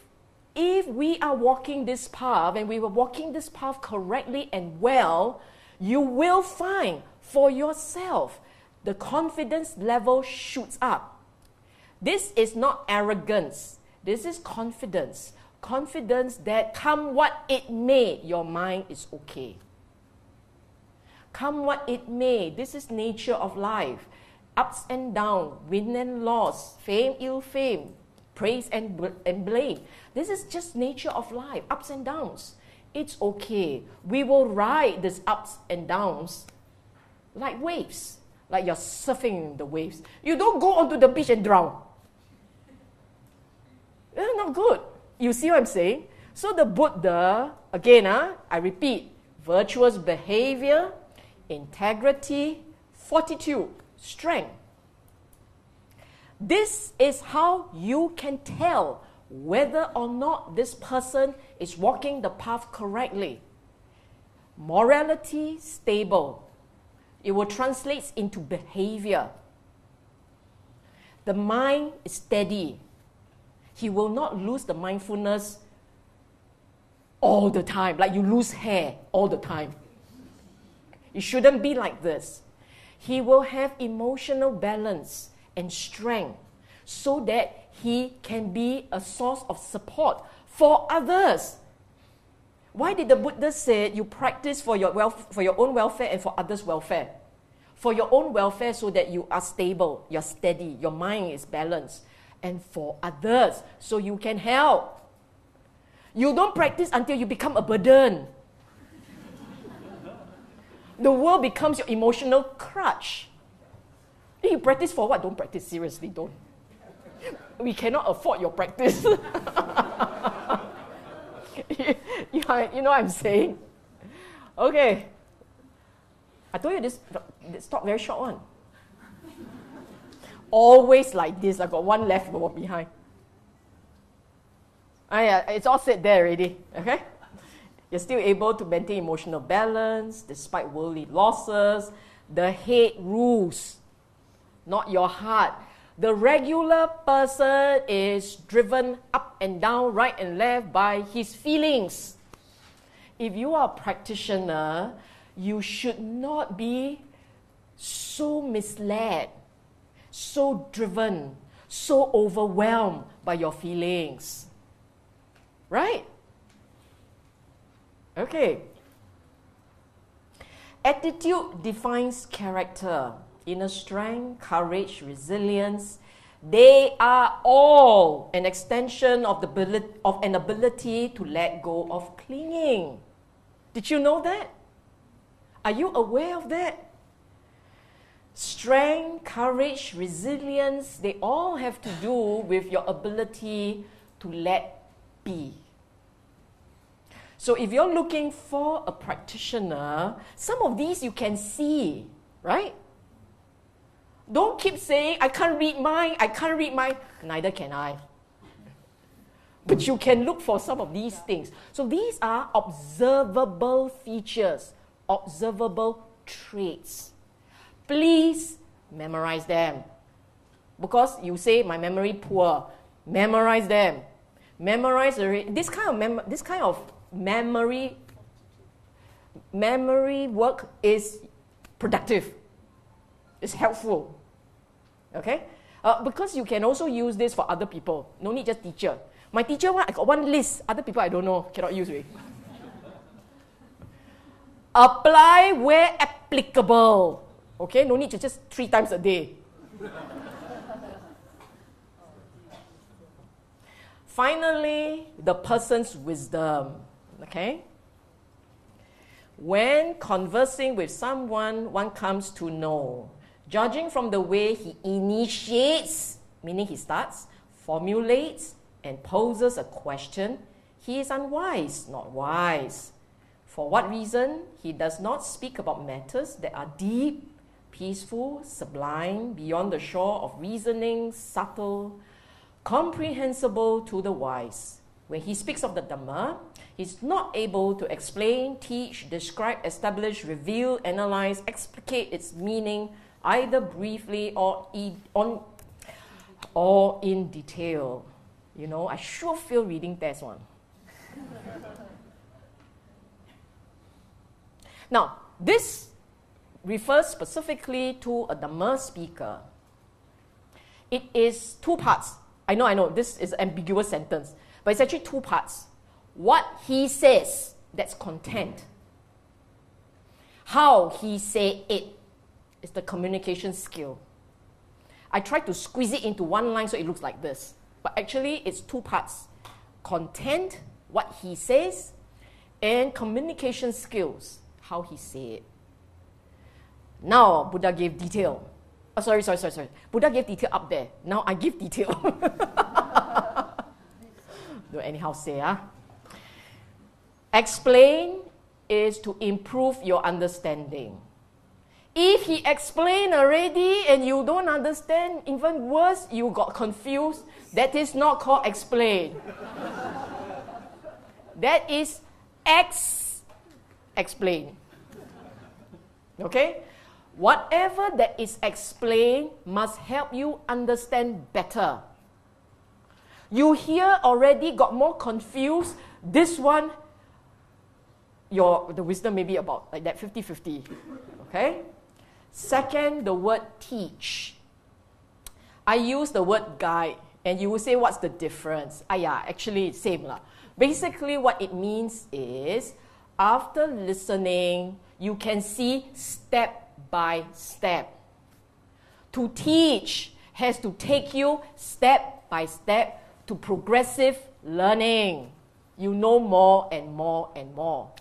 we are walking this path, and we were walking this path correctly and well, you will find for yourself the confidence level shoots up. This is not arrogance. This is confidence. Confidence that come what it may, your mind is okay. Come what it may, this is nature of life. Ups and downs, win and loss, fame, ill fame, praise and blame. This is just nature of life, ups and downs. It's okay. We will ride these ups and downs like waves, like you're surfing the waves. You don't go onto the beach and drown. It's not good. You see what I'm saying? So the Buddha, again, I repeat, virtuous behavior, integrity, fortitude, strength. This is how you can tell whether or not this person is walking the path correctly. Morality, stable. It will translate into behavior. The mind is steady. He will not lose the mindfulness all the time, like you lose hair all the time. It shouldn't be like this. He will have emotional balance and strength so that he can be a source of support for others. Why did the Buddha say you practice for your own welfare and for others' welfare? For your own welfare so that you are stable, you're steady, your mind is balanced. And for others, so you can help. You don't practice until you become a burden. The world becomes your emotional crutch. You practice for what? Don't practice, seriously, don't. We cannot afford your practice. You know what I'm saying? Okay. I told you this talk very short one. Always like this. I got one left behind. It's all said there already. Okay? You're still able to maintain emotional balance despite worldly losses. The head rules, not your heart. The regular person is driven up and down, right and left by his feelings. If you are a practitioner, you should not be so misled, so driven, so overwhelmed by your feelings. Right? Okay. Attitude defines character. Inner strength, courage, resilience, they are all an extension of an ability to let go of clinging. Did you know that? Are you aware of that? Strength, courage, resilience, they all have to do with your ability to let be. So if you're looking for a practitioner, some of these you can see, right? Don't keep saying, I can't read mine, I can't read mine. Neither can I. But you can look for some of these things. So these are observable features, observable traits. Please memorize them. Because you say, my memory poor. Memorize them. Memorize this kind of memory work is productive. It's helpful. Okay? Because you can also use this for other people. No need just teacher. My teacher, I got one list. Other people I don't know. Cannot use it. Apply where applicable. Okay? No need to just 3 times a day. Finally, the person's wisdom. Okay? When conversing with someone, one comes to know. Judging from the way he initiates, meaning he starts, formulates, and poses a question, he is unwise, not wise. For what reason? He does not speak about matters that are deep, peaceful, sublime, beyond the shore of reasoning, subtle, comprehensible to the wise. When he speaks of the Dhamma, he's not able to explain, teach, describe, establish, reveal, analyze, explicate its meaning, either briefly or in detail. You know, I sure feel reading test one. Now, this refers specifically to a Dhamma speaker. It is 2 parts. I know, this is an ambiguous sentence, but it's actually 2 parts. What he says, that's content. How he say it is the communication skill. I tried to squeeze it into 1 line so it looks like this, but actually it's 2 parts. Content, what he says, and communication skills, how he say it. Now, Buddha gave detail. Oh, sorry. Buddha gave detail up there. Now I give detail. Don't anyhow say, Explain is to improve your understanding. If he explained already and you don't understand, even worse, you got confused, that is not called explain. That is explain. Okay? Whatever that is explained must help you understand better. You here already got more confused. This one, the wisdom may be about like that 50-50. Okay? Second, the word teach. I use the word guide, and you will say, what's the difference? Actually, it's same lah. Basically, what it means is, after listening, you can see step by step. To teach has to take you step by step to progressive learning. You know more and more and more.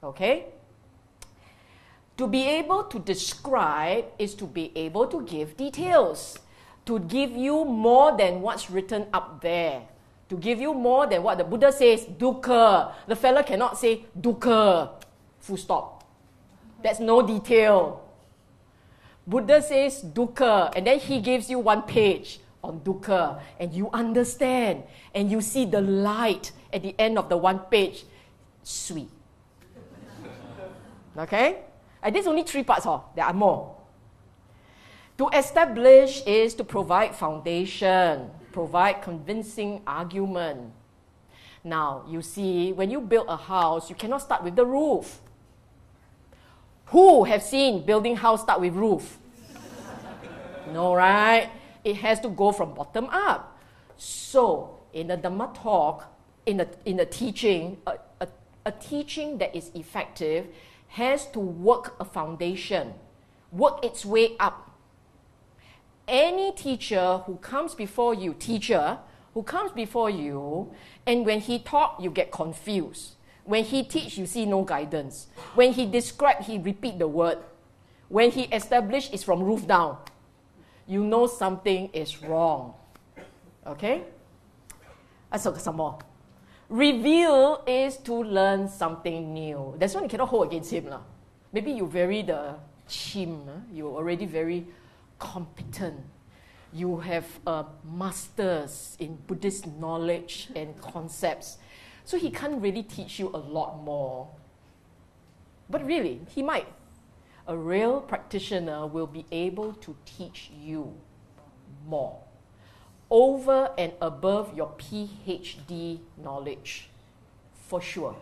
Okay? To be able to describe is to be able to give details. To give you more than what's written up there. To give you more than what the Buddha says, dukkha. The fella cannot say dukkha, full stop. That's no detail. Buddha says dukkha, and then he gives you 1 page on dukkha, and you understand, and you see the light at the end of the 1 page. Sweet. Okay? And there's only 3 parts, there are more. To establish is to provide foundation, provide convincing argument. Now, you see, when you build a house, you cannot start with the roof. Who have seen building house start with roof? No, right? It has to go from bottom up. So, in the Dhamma talk, in the teaching, a teaching that is effective has to work a foundation, work its way up. Any teacher who comes before you, and when he talk, you get confused. When he teach, you see no guidance. When he describe, he repeat the word. When he establish, it's from roof down. You know something is wrong. Okay? Some more. Reveal is to learn something new. That's why you cannot hold against him. Maybe you very the chim. You're already very competent. You have masters in Buddhist knowledge and concepts. So he can't really teach you a lot more. But really, he might. A real practitioner will be able to teach you more, over and above your PhD knowledge, for sure.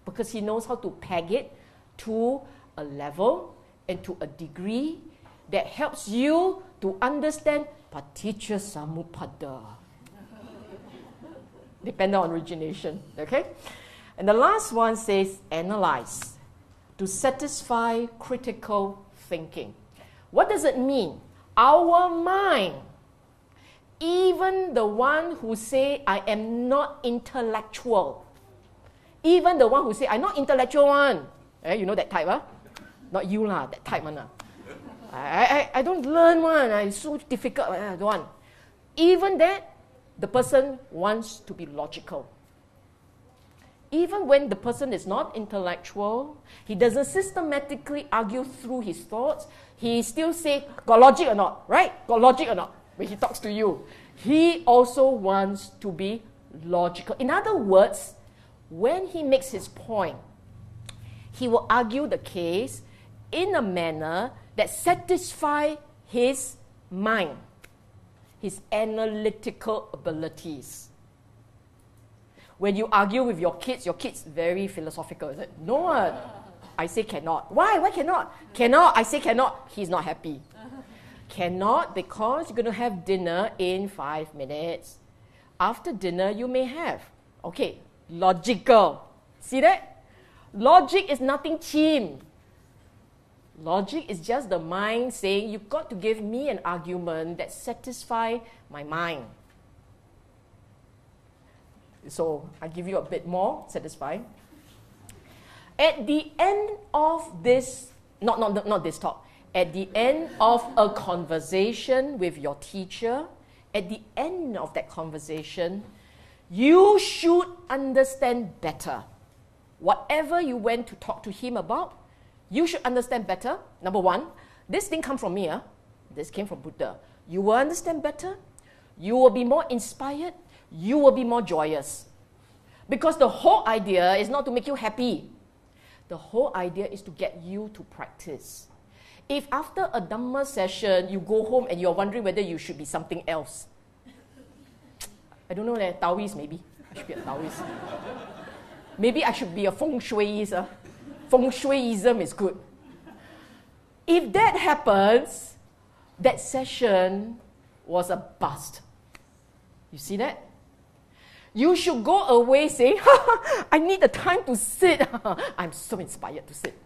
Because he knows how to peg it to a level and to a degree that helps you to understand paticca samuppada. Depending on origination, okay? And the last one says analyze, to satisfy critical thinking. What does it mean? Our mind, even the one who say, I am not intellectual, even the one who say, I'm not intellectual one, you know that type, huh? Not you lah, that type one. I don't learn one, it's so difficult, I don't want. Even that, the person wants to be logical. Even when the person is not intellectual, he doesn't systematically argue through his thoughts, he still say, got logic or not, right? Got logic or not? When he talks to you. He also wants to be logical. In other words, when he makes his point, he will argue the case in a manner that satisfies his mind, his analytical abilities. When you argue with your kids very philosophical, is it? No, I say cannot. Why? Why cannot? Cannot, I say cannot. He's not happy. Cannot because you're going to have dinner in 5 minutes. After dinner, you may have. Okay, logical. See that? Logic is nothing cheap. Logic is just the mind saying, you've got to give me an argument that satisfies my mind. So I give you a bit more satisfying. At the end of this, not this talk, at the end of a conversation with your teacher, at the end of that conversation, you should understand better. Whatever you went to talk to him about, you should understand better. Number one, this didn't come from me. This came from Buddha. You will understand better. You will be more inspired. You will be more joyous. Because the whole idea is not to make you happy. The whole idea is to get you to practice. If after a Dhamma session, you go home and you're wondering whether you should be something else. I don't know, Taoist maybe. I should be a Taoist. Maybe I should be a Feng Shuiist. Feng Shuiism is good. If that happens, that session was a bust. You see that? You should go away saying, I need the time to sit. I'm so inspired to sit.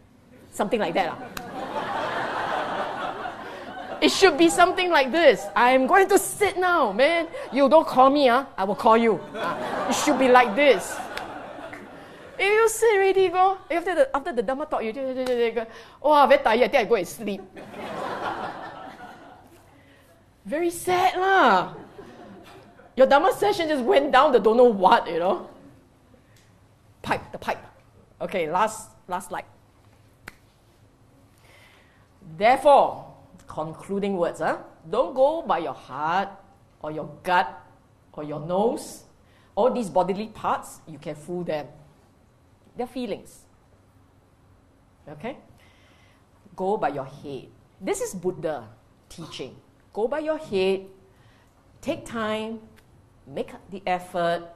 Something like that. It should be something like this. I'm going to sit now, man. You don't call me, I will call you. It should be like this. If you sit already, go. After the Dhamma talk, you go, oh, I'm very tired, I think I go and sleep. Very sad lah. Your Dhamma session just went down the don't know what, the pipe. Okay, last slide. Therefore, concluding words, don't go by your heart or your gut or your nose. All these bodily parts, you can fool them. They're feelings. Okay? Go by your head. This is Buddha teaching. Go by your head. Take time. Make the effort.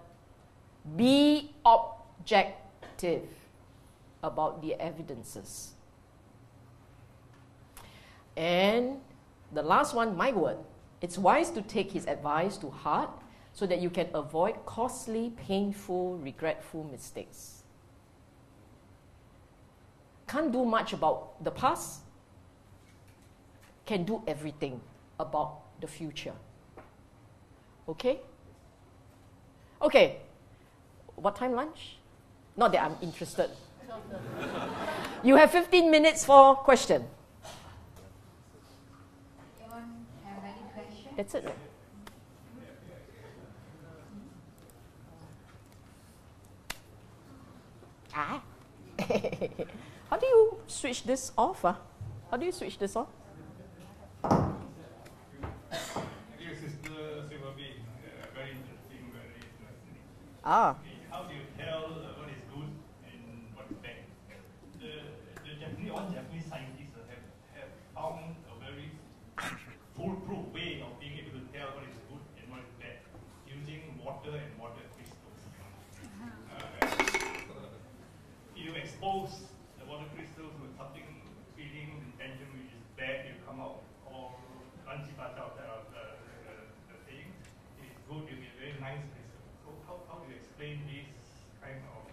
Be objective about the evidences. And the last one, my word. It's wise to take his advice to heart so that you can avoid costly, painful, regretful mistakes. can't do much about the past, can do everything about the future. Okay? Okay. What time lunch? Not that I'm interested. You have 15 minutes for question. Anyone have any question? That's it. Ah. How do you switch this off? How do you switch this off? Dear Sister Sylvia Bay, very interesting, very interesting. Ah. How do you tell what is good and what is bad? All Japanese scientists have found a very foolproof way of being able to tell what is good and what is bad using water and water crystals. You expose the water crystals with something feeling intention which is bad, you come out all crunchy part out the thing. It is good, it will be a very nice crystal. So how do you explain this kind of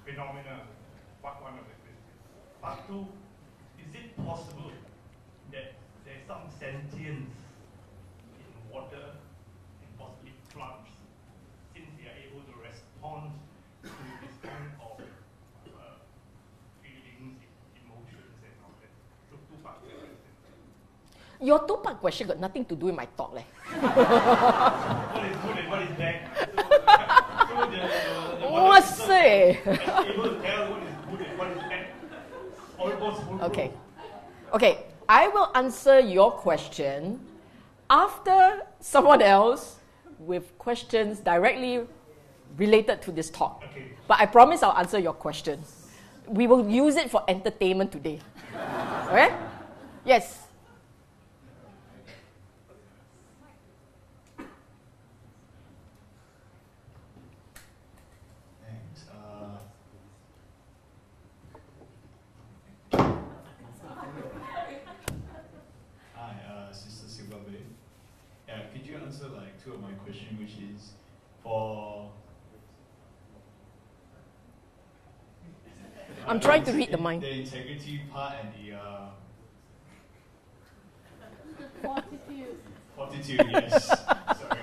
phenomena? Part one of the question. Part two, is it possible that there is some sentience in water and possibly plants, since they are able to respond to this kind of feelings, emotions, and all that? So two parts of the question. Your two-part question got nothing to do with my talk. What is good and what is bad? Must say. Able to tell what is good and what is bad. Almost foolproof. Okay. Okay, I will answer your question after someone else with questions directly related to this talk. Okay. But I promise I'll answer your question. We will use it for entertainment today. Okay? Yes. Thanks. Hi, Sister Sylvia Bay. Yeah, could you answer like two of my questions, which is for... I'm trying to read the mind. The integrity part and the... Fortitude, yes. Sorry.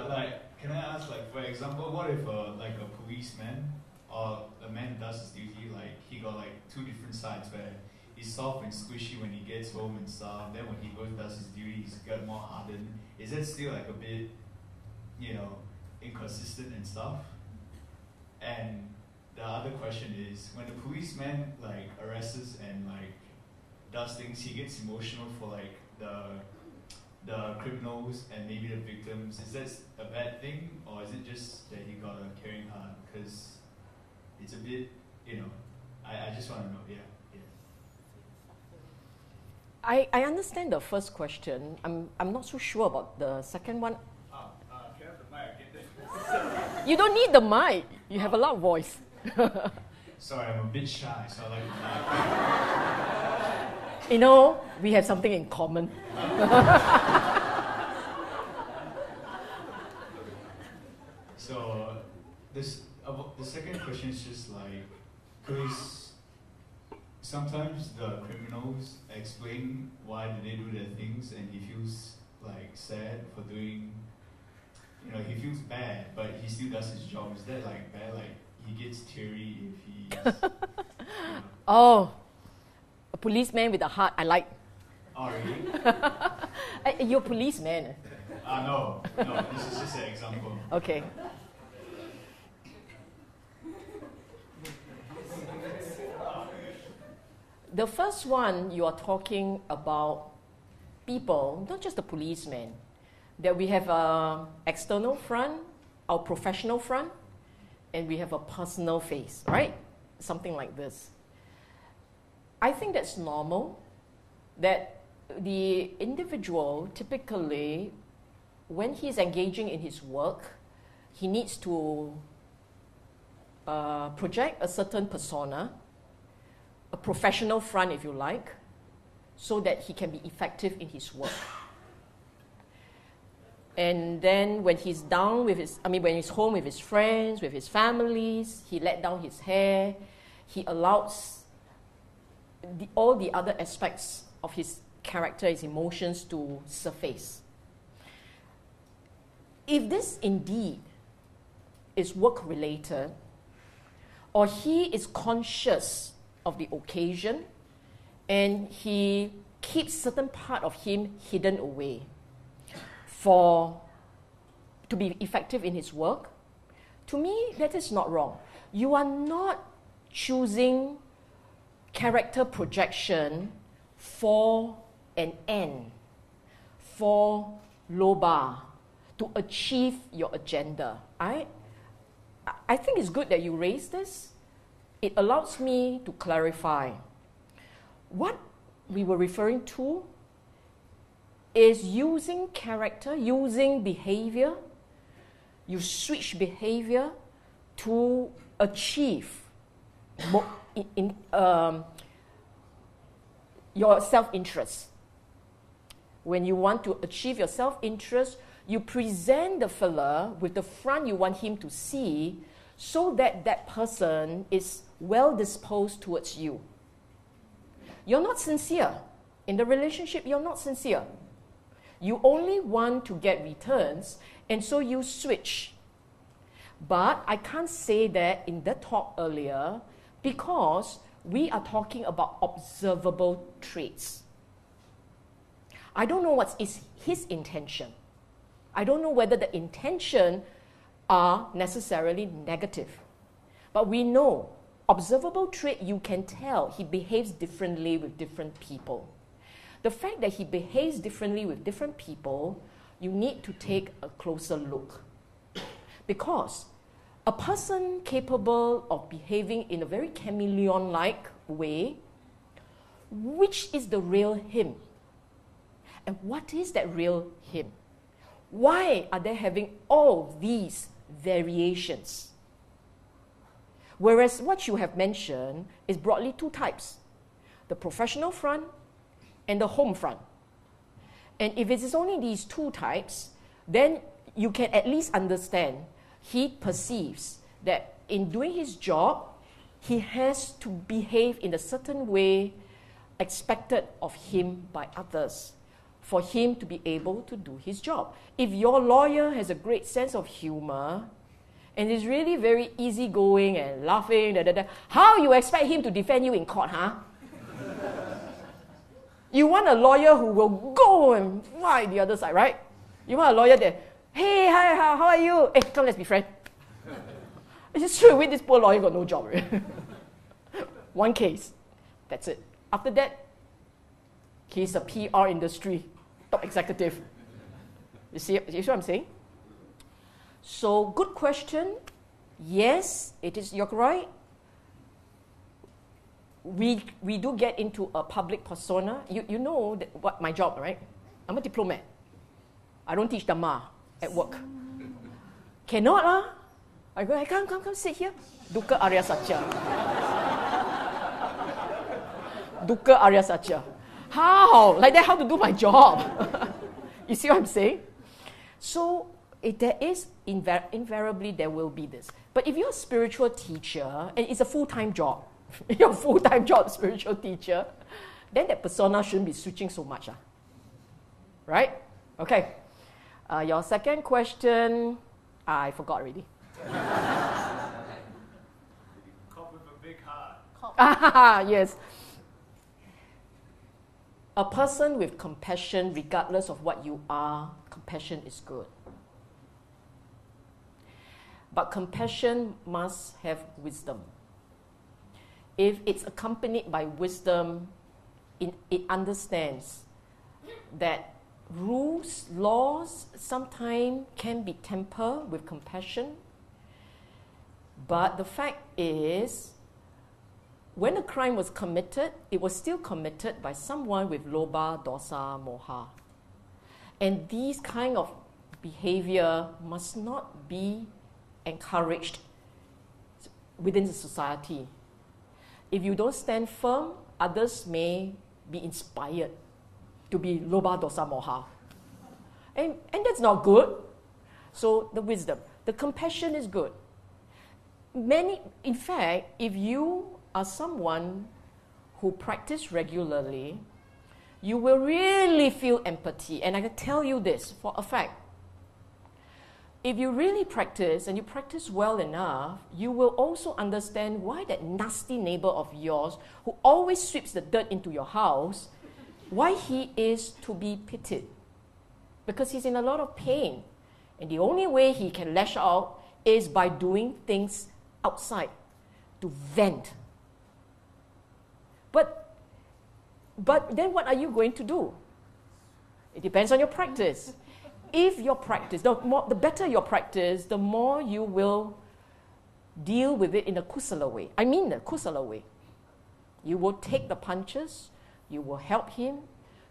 Like, can I ask, like, for example, what if, like, a policeman or a man does his duty, like, he got, like, two different sides where he's soft and squishy when he gets home and stuff, then when he goes does his duty, he's got more hardened. Is that still, like, a bit, you know, inconsistent and stuff? And the other question is, when the policeman, like, arrests and, like, does things, he gets emotional for, like, the criminals and maybe the victims. Is that a bad thing, or is it just that he got a caring heart? Because it's a bit, you know, I just want to know. Yeah. I understand the first question. I'm not so sure about the second one. Can I have the mic again? You don't need the mic. You have a loud voice. Sorry, I'm a bit shy, so I like to... You know, we have something in common. So, the second question is just like, because sometimes the criminals explain why they do their things, and he feels like sad for doing, you know, he feels bad, but he still does his job. Is that like bad? Like he gets teary if he's, you know. Oh, a policeman with a heart. I like. Oh, really? You're a policeman. No, this is just an example. Okay. The first one, you are talking about people, not just the policeman, that we have an external front, our professional front, and we have a personal face, right? Something like this. I think that's normal, that the individual typically, when he's engaging in his work, he needs to project a certain persona, a professional front, if you like, so that he can be effective in his work. And then when he's down with when he's home with his friends, with his families, he let down his hair. He allows all the other aspects of his character, his emotions to surface. If this indeed is work-related, or he is conscious of the occasion, and he keeps certain part of him hidden away to be effective in his work, to me, that is not wrong. You are not choosing character projection for an end, for loba, to achieve your agenda. I think it's good that you raised this. It allows me to clarify. What we were referring to is using character, using behavior. You switch behavior to achieve your self-interest. When you want to achieve your self-interest, you present the fella with the front you want him to see so that that person is well disposed towards you. You're not sincere. In the relationship, you're not sincere. You only want to get returns, and so you switch. But I can't say that in the talk earlier because we are talking about observable traits. I don't know what is his intention. I don't know whether the intention are necessarily negative. But we know, observable trait, you can tell he behaves differently with different people. The fact that he behaves differently with different people, you need to take a closer look. Because a person capable of behaving in a very chameleon-like way, which is the real him? And what is that real him? Why are they having all these variations? Whereas what you have mentioned is broadly two types, the professional front and the home front. And if it is only these two types, then you can at least understand he perceives that in doing his job, he has to behave in a certain way expected of him by others for him to be able to do his job. If your lawyer has a great sense of humor and is really very easygoing and laughing, how you expect him to defend you in court, huh? You want a lawyer who will go and fight the other side, right? You want a lawyer that, hey, hi, how are you? Hey, come, let's be friends. It's just straight away, this poor lawyer got no job. Right? One case, that's it. After that, he's a PR industry, top executive. You see what I'm saying? So, good question. Yes, it is, you're right. We do get into a public persona. You know what my job, right? I'm a diplomat. I don't teach Dhamma at work. Cannot, I go, hey, come, sit here. Dukkha Arya Satya. Dukkha Arya Satya. How? Like that, how to do my job? You see what I'm saying? So, there is, invariably, there will be this. But if you're a spiritual teacher, and it's a full-time job, you're a full-time job spiritual teacher, then that persona shouldn't be switching so much. Right? Okay. Your second question, I forgot already. Cop with a big heart. Yes. A person with compassion, regardless of what you are, compassion is good. But compassion must have wisdom. If it's accompanied by wisdom, it understands that rules, laws, sometimes can be tempered with compassion. But the fact is, when a crime was committed, it was still committed by someone with loba, dosa, moha. And these kind of behavior must not be encouraged within the society. If you don't stand firm, others may be inspired to be loba, dosa, moha. And that's not good. So the wisdom, the compassion is good. In fact, if you are someone who practice regularly, you will really feel empathy. And I can tell you this for a fact. If you really practice and you practice well enough, you will also understand why that nasty neighbor of yours who always sweeps the dirt into your house, why he is to be pitied. Because he's in a lot of pain. And the only way he can lash out is by doing things outside to vent. But then what are you going to do? It depends on your practice. If your practice, the better your practice, the more you will deal with it in a kusala way. I mean the kusala way. You will take the punches, you will help him,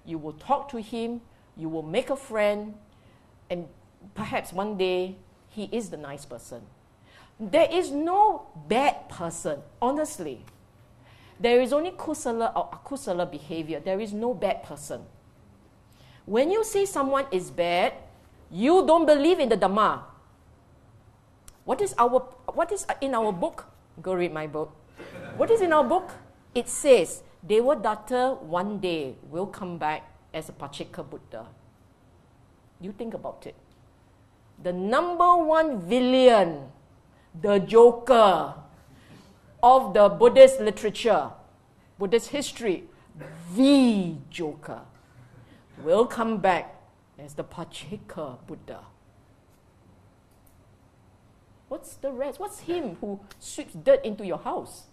you will talk to him, you will make a friend, and perhaps one day he is the nice person. There is no bad person, honestly. There is only kusala or akusala behavior. There is no bad person. When you say someone is bad, you don't believe in the Dhamma. What is in our book? Go read my book. What is in our book? It says, Devadatta one day will come back as a Pachika Buddha. You think about it. The number one villain, the joker of the Buddhist literature, Buddhist history, the joker, will come back as the Pachika Buddha. What's the rest? What's him who sweeps dirt into your house?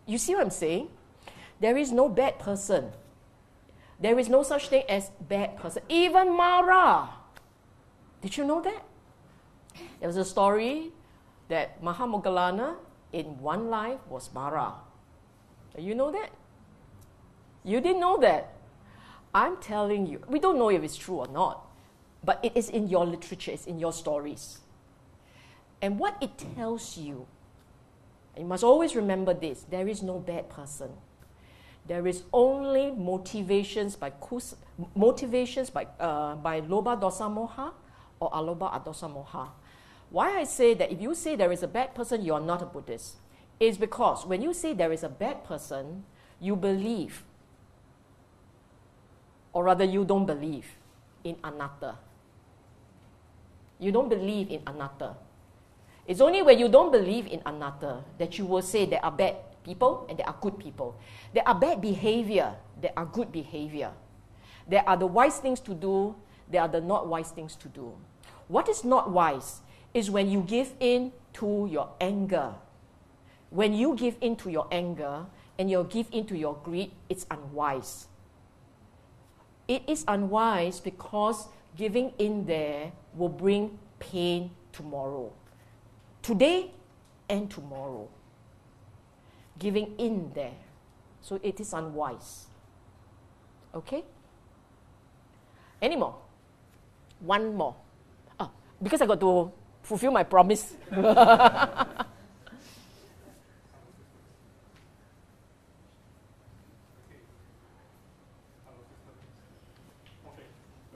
You see what I'm saying? There is no bad person. There is no such thing as bad person. Even Mara. Did you know that? There was a story that Mahamoggallana in one life was Mara. You know that? You didn't know that. I'm telling you, we don't know if it's true or not, but it is in your literature, it's in your stories. And what it tells you, and you must always remember this, there is no bad person. There is only motivations by loba dosa moha or aloba adosa moha. Why I say that if you say there is a bad person, you are not a Buddhist, is because when you say there is a bad person, you believe, or rather you don't believe in anatta. You don't believe in anatta. It's only when you don't believe in anatta that you will say there are bad people and there are good people. There are bad behavior, there are good behavior. There are the wise things to do, there are the not wise things to do. What is not wise is when you give in to your anger. When you give in to your anger and you give in to your greed, it's unwise. It is unwise because giving in there will bring pain tomorrow. Today and tomorrow. Giving in there. So it is unwise. Okay? Any more? One more. Oh, because I got to fulfill my promise.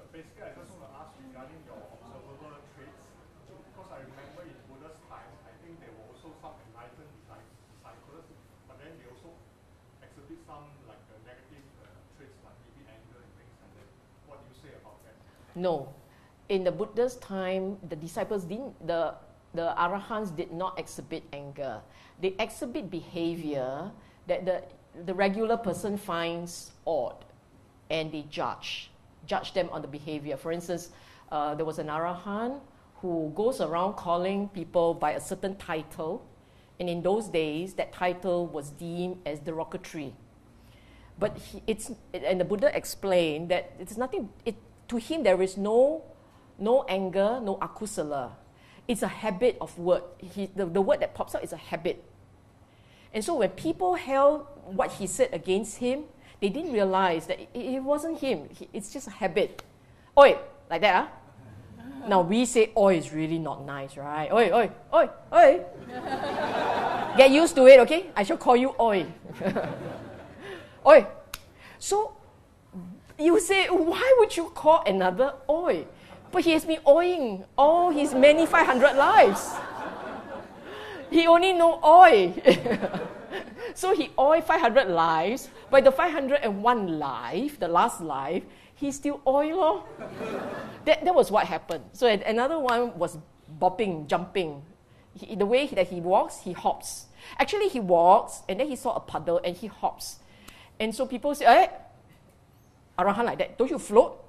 Basically, I just want to ask regarding your observable traits, because I remember in Buddha's time, I think there were also some enlightened disciples, but then they also exhibit some like negative traits like maybe anger and things like that. What do you say about that? No. In the Buddha's time, the disciples didn't, the Arahants did not exhibit anger. They exhibit behavior that the regular person finds odd, and they judge them on the behavior. For instance, there was an Arahant who goes around calling people by a certain title, and in those days, that title was deemed as derogatory. But and the Buddha explained that it's nothing. To him, there is no anger, no akusala. It's a habit of word. The word that pops out is a habit. And so when people held what he said against him, they didn't realize that it wasn't him. It's just a habit. Oi, like that, huh? Now we say oi is really not nice, right? Oi, oi, oi, oi. Get used to it, okay? I shall call you oi. Oi. So You say, why would you call another oi? But he has been oing all his many 500 lives. He only know oi. So he oi 500 lives. By the 501 life, the last life, he still oi lor. That was what happened. So another one was bopping, jumping. The way that he walks, he hops. Actually, he walks, and then he saw a puddle, and he hops. And so people say, eh, arahan like that, don't you float?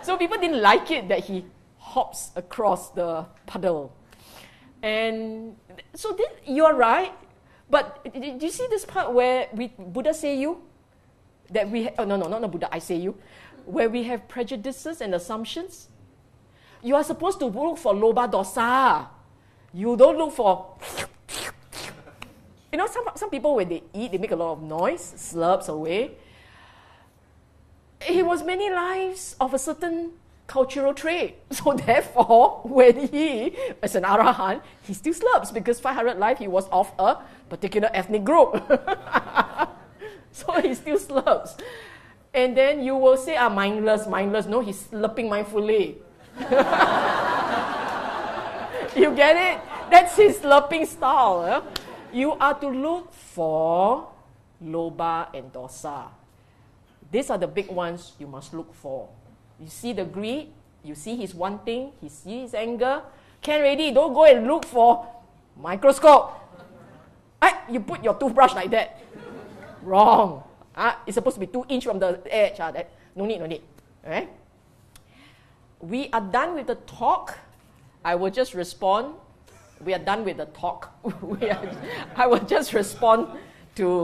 So people didn't like it that he hops across the puddle. And so you're right, but do you see this part where Buddha say you? That we not Buddha, I say you. Where we have prejudices and assumptions. You are supposed to look for loba dosa. You don't look for... You know, some people when they eat, they make a lot of noise, slurps away. He was many lives of a certain cultural trait. So therefore, when he, as an Arahan, he still slurps because 500 life he was of a particular ethnic group. So he still slurps. And then you will say, mindless. No, he's slurping mindfully. You get it? That's his slurping style. You are to look for loba and dosa. These are the big ones you must look for. You see the greed, you see his wanting, you see his anger. Can already, don't go and look for microscope. You put your toothbrush like that. Wrong. It's supposed to be 2 inches from the edge. No need. Alright? We are done with the talk. I will just respond. We are done with the talk. I will just respond to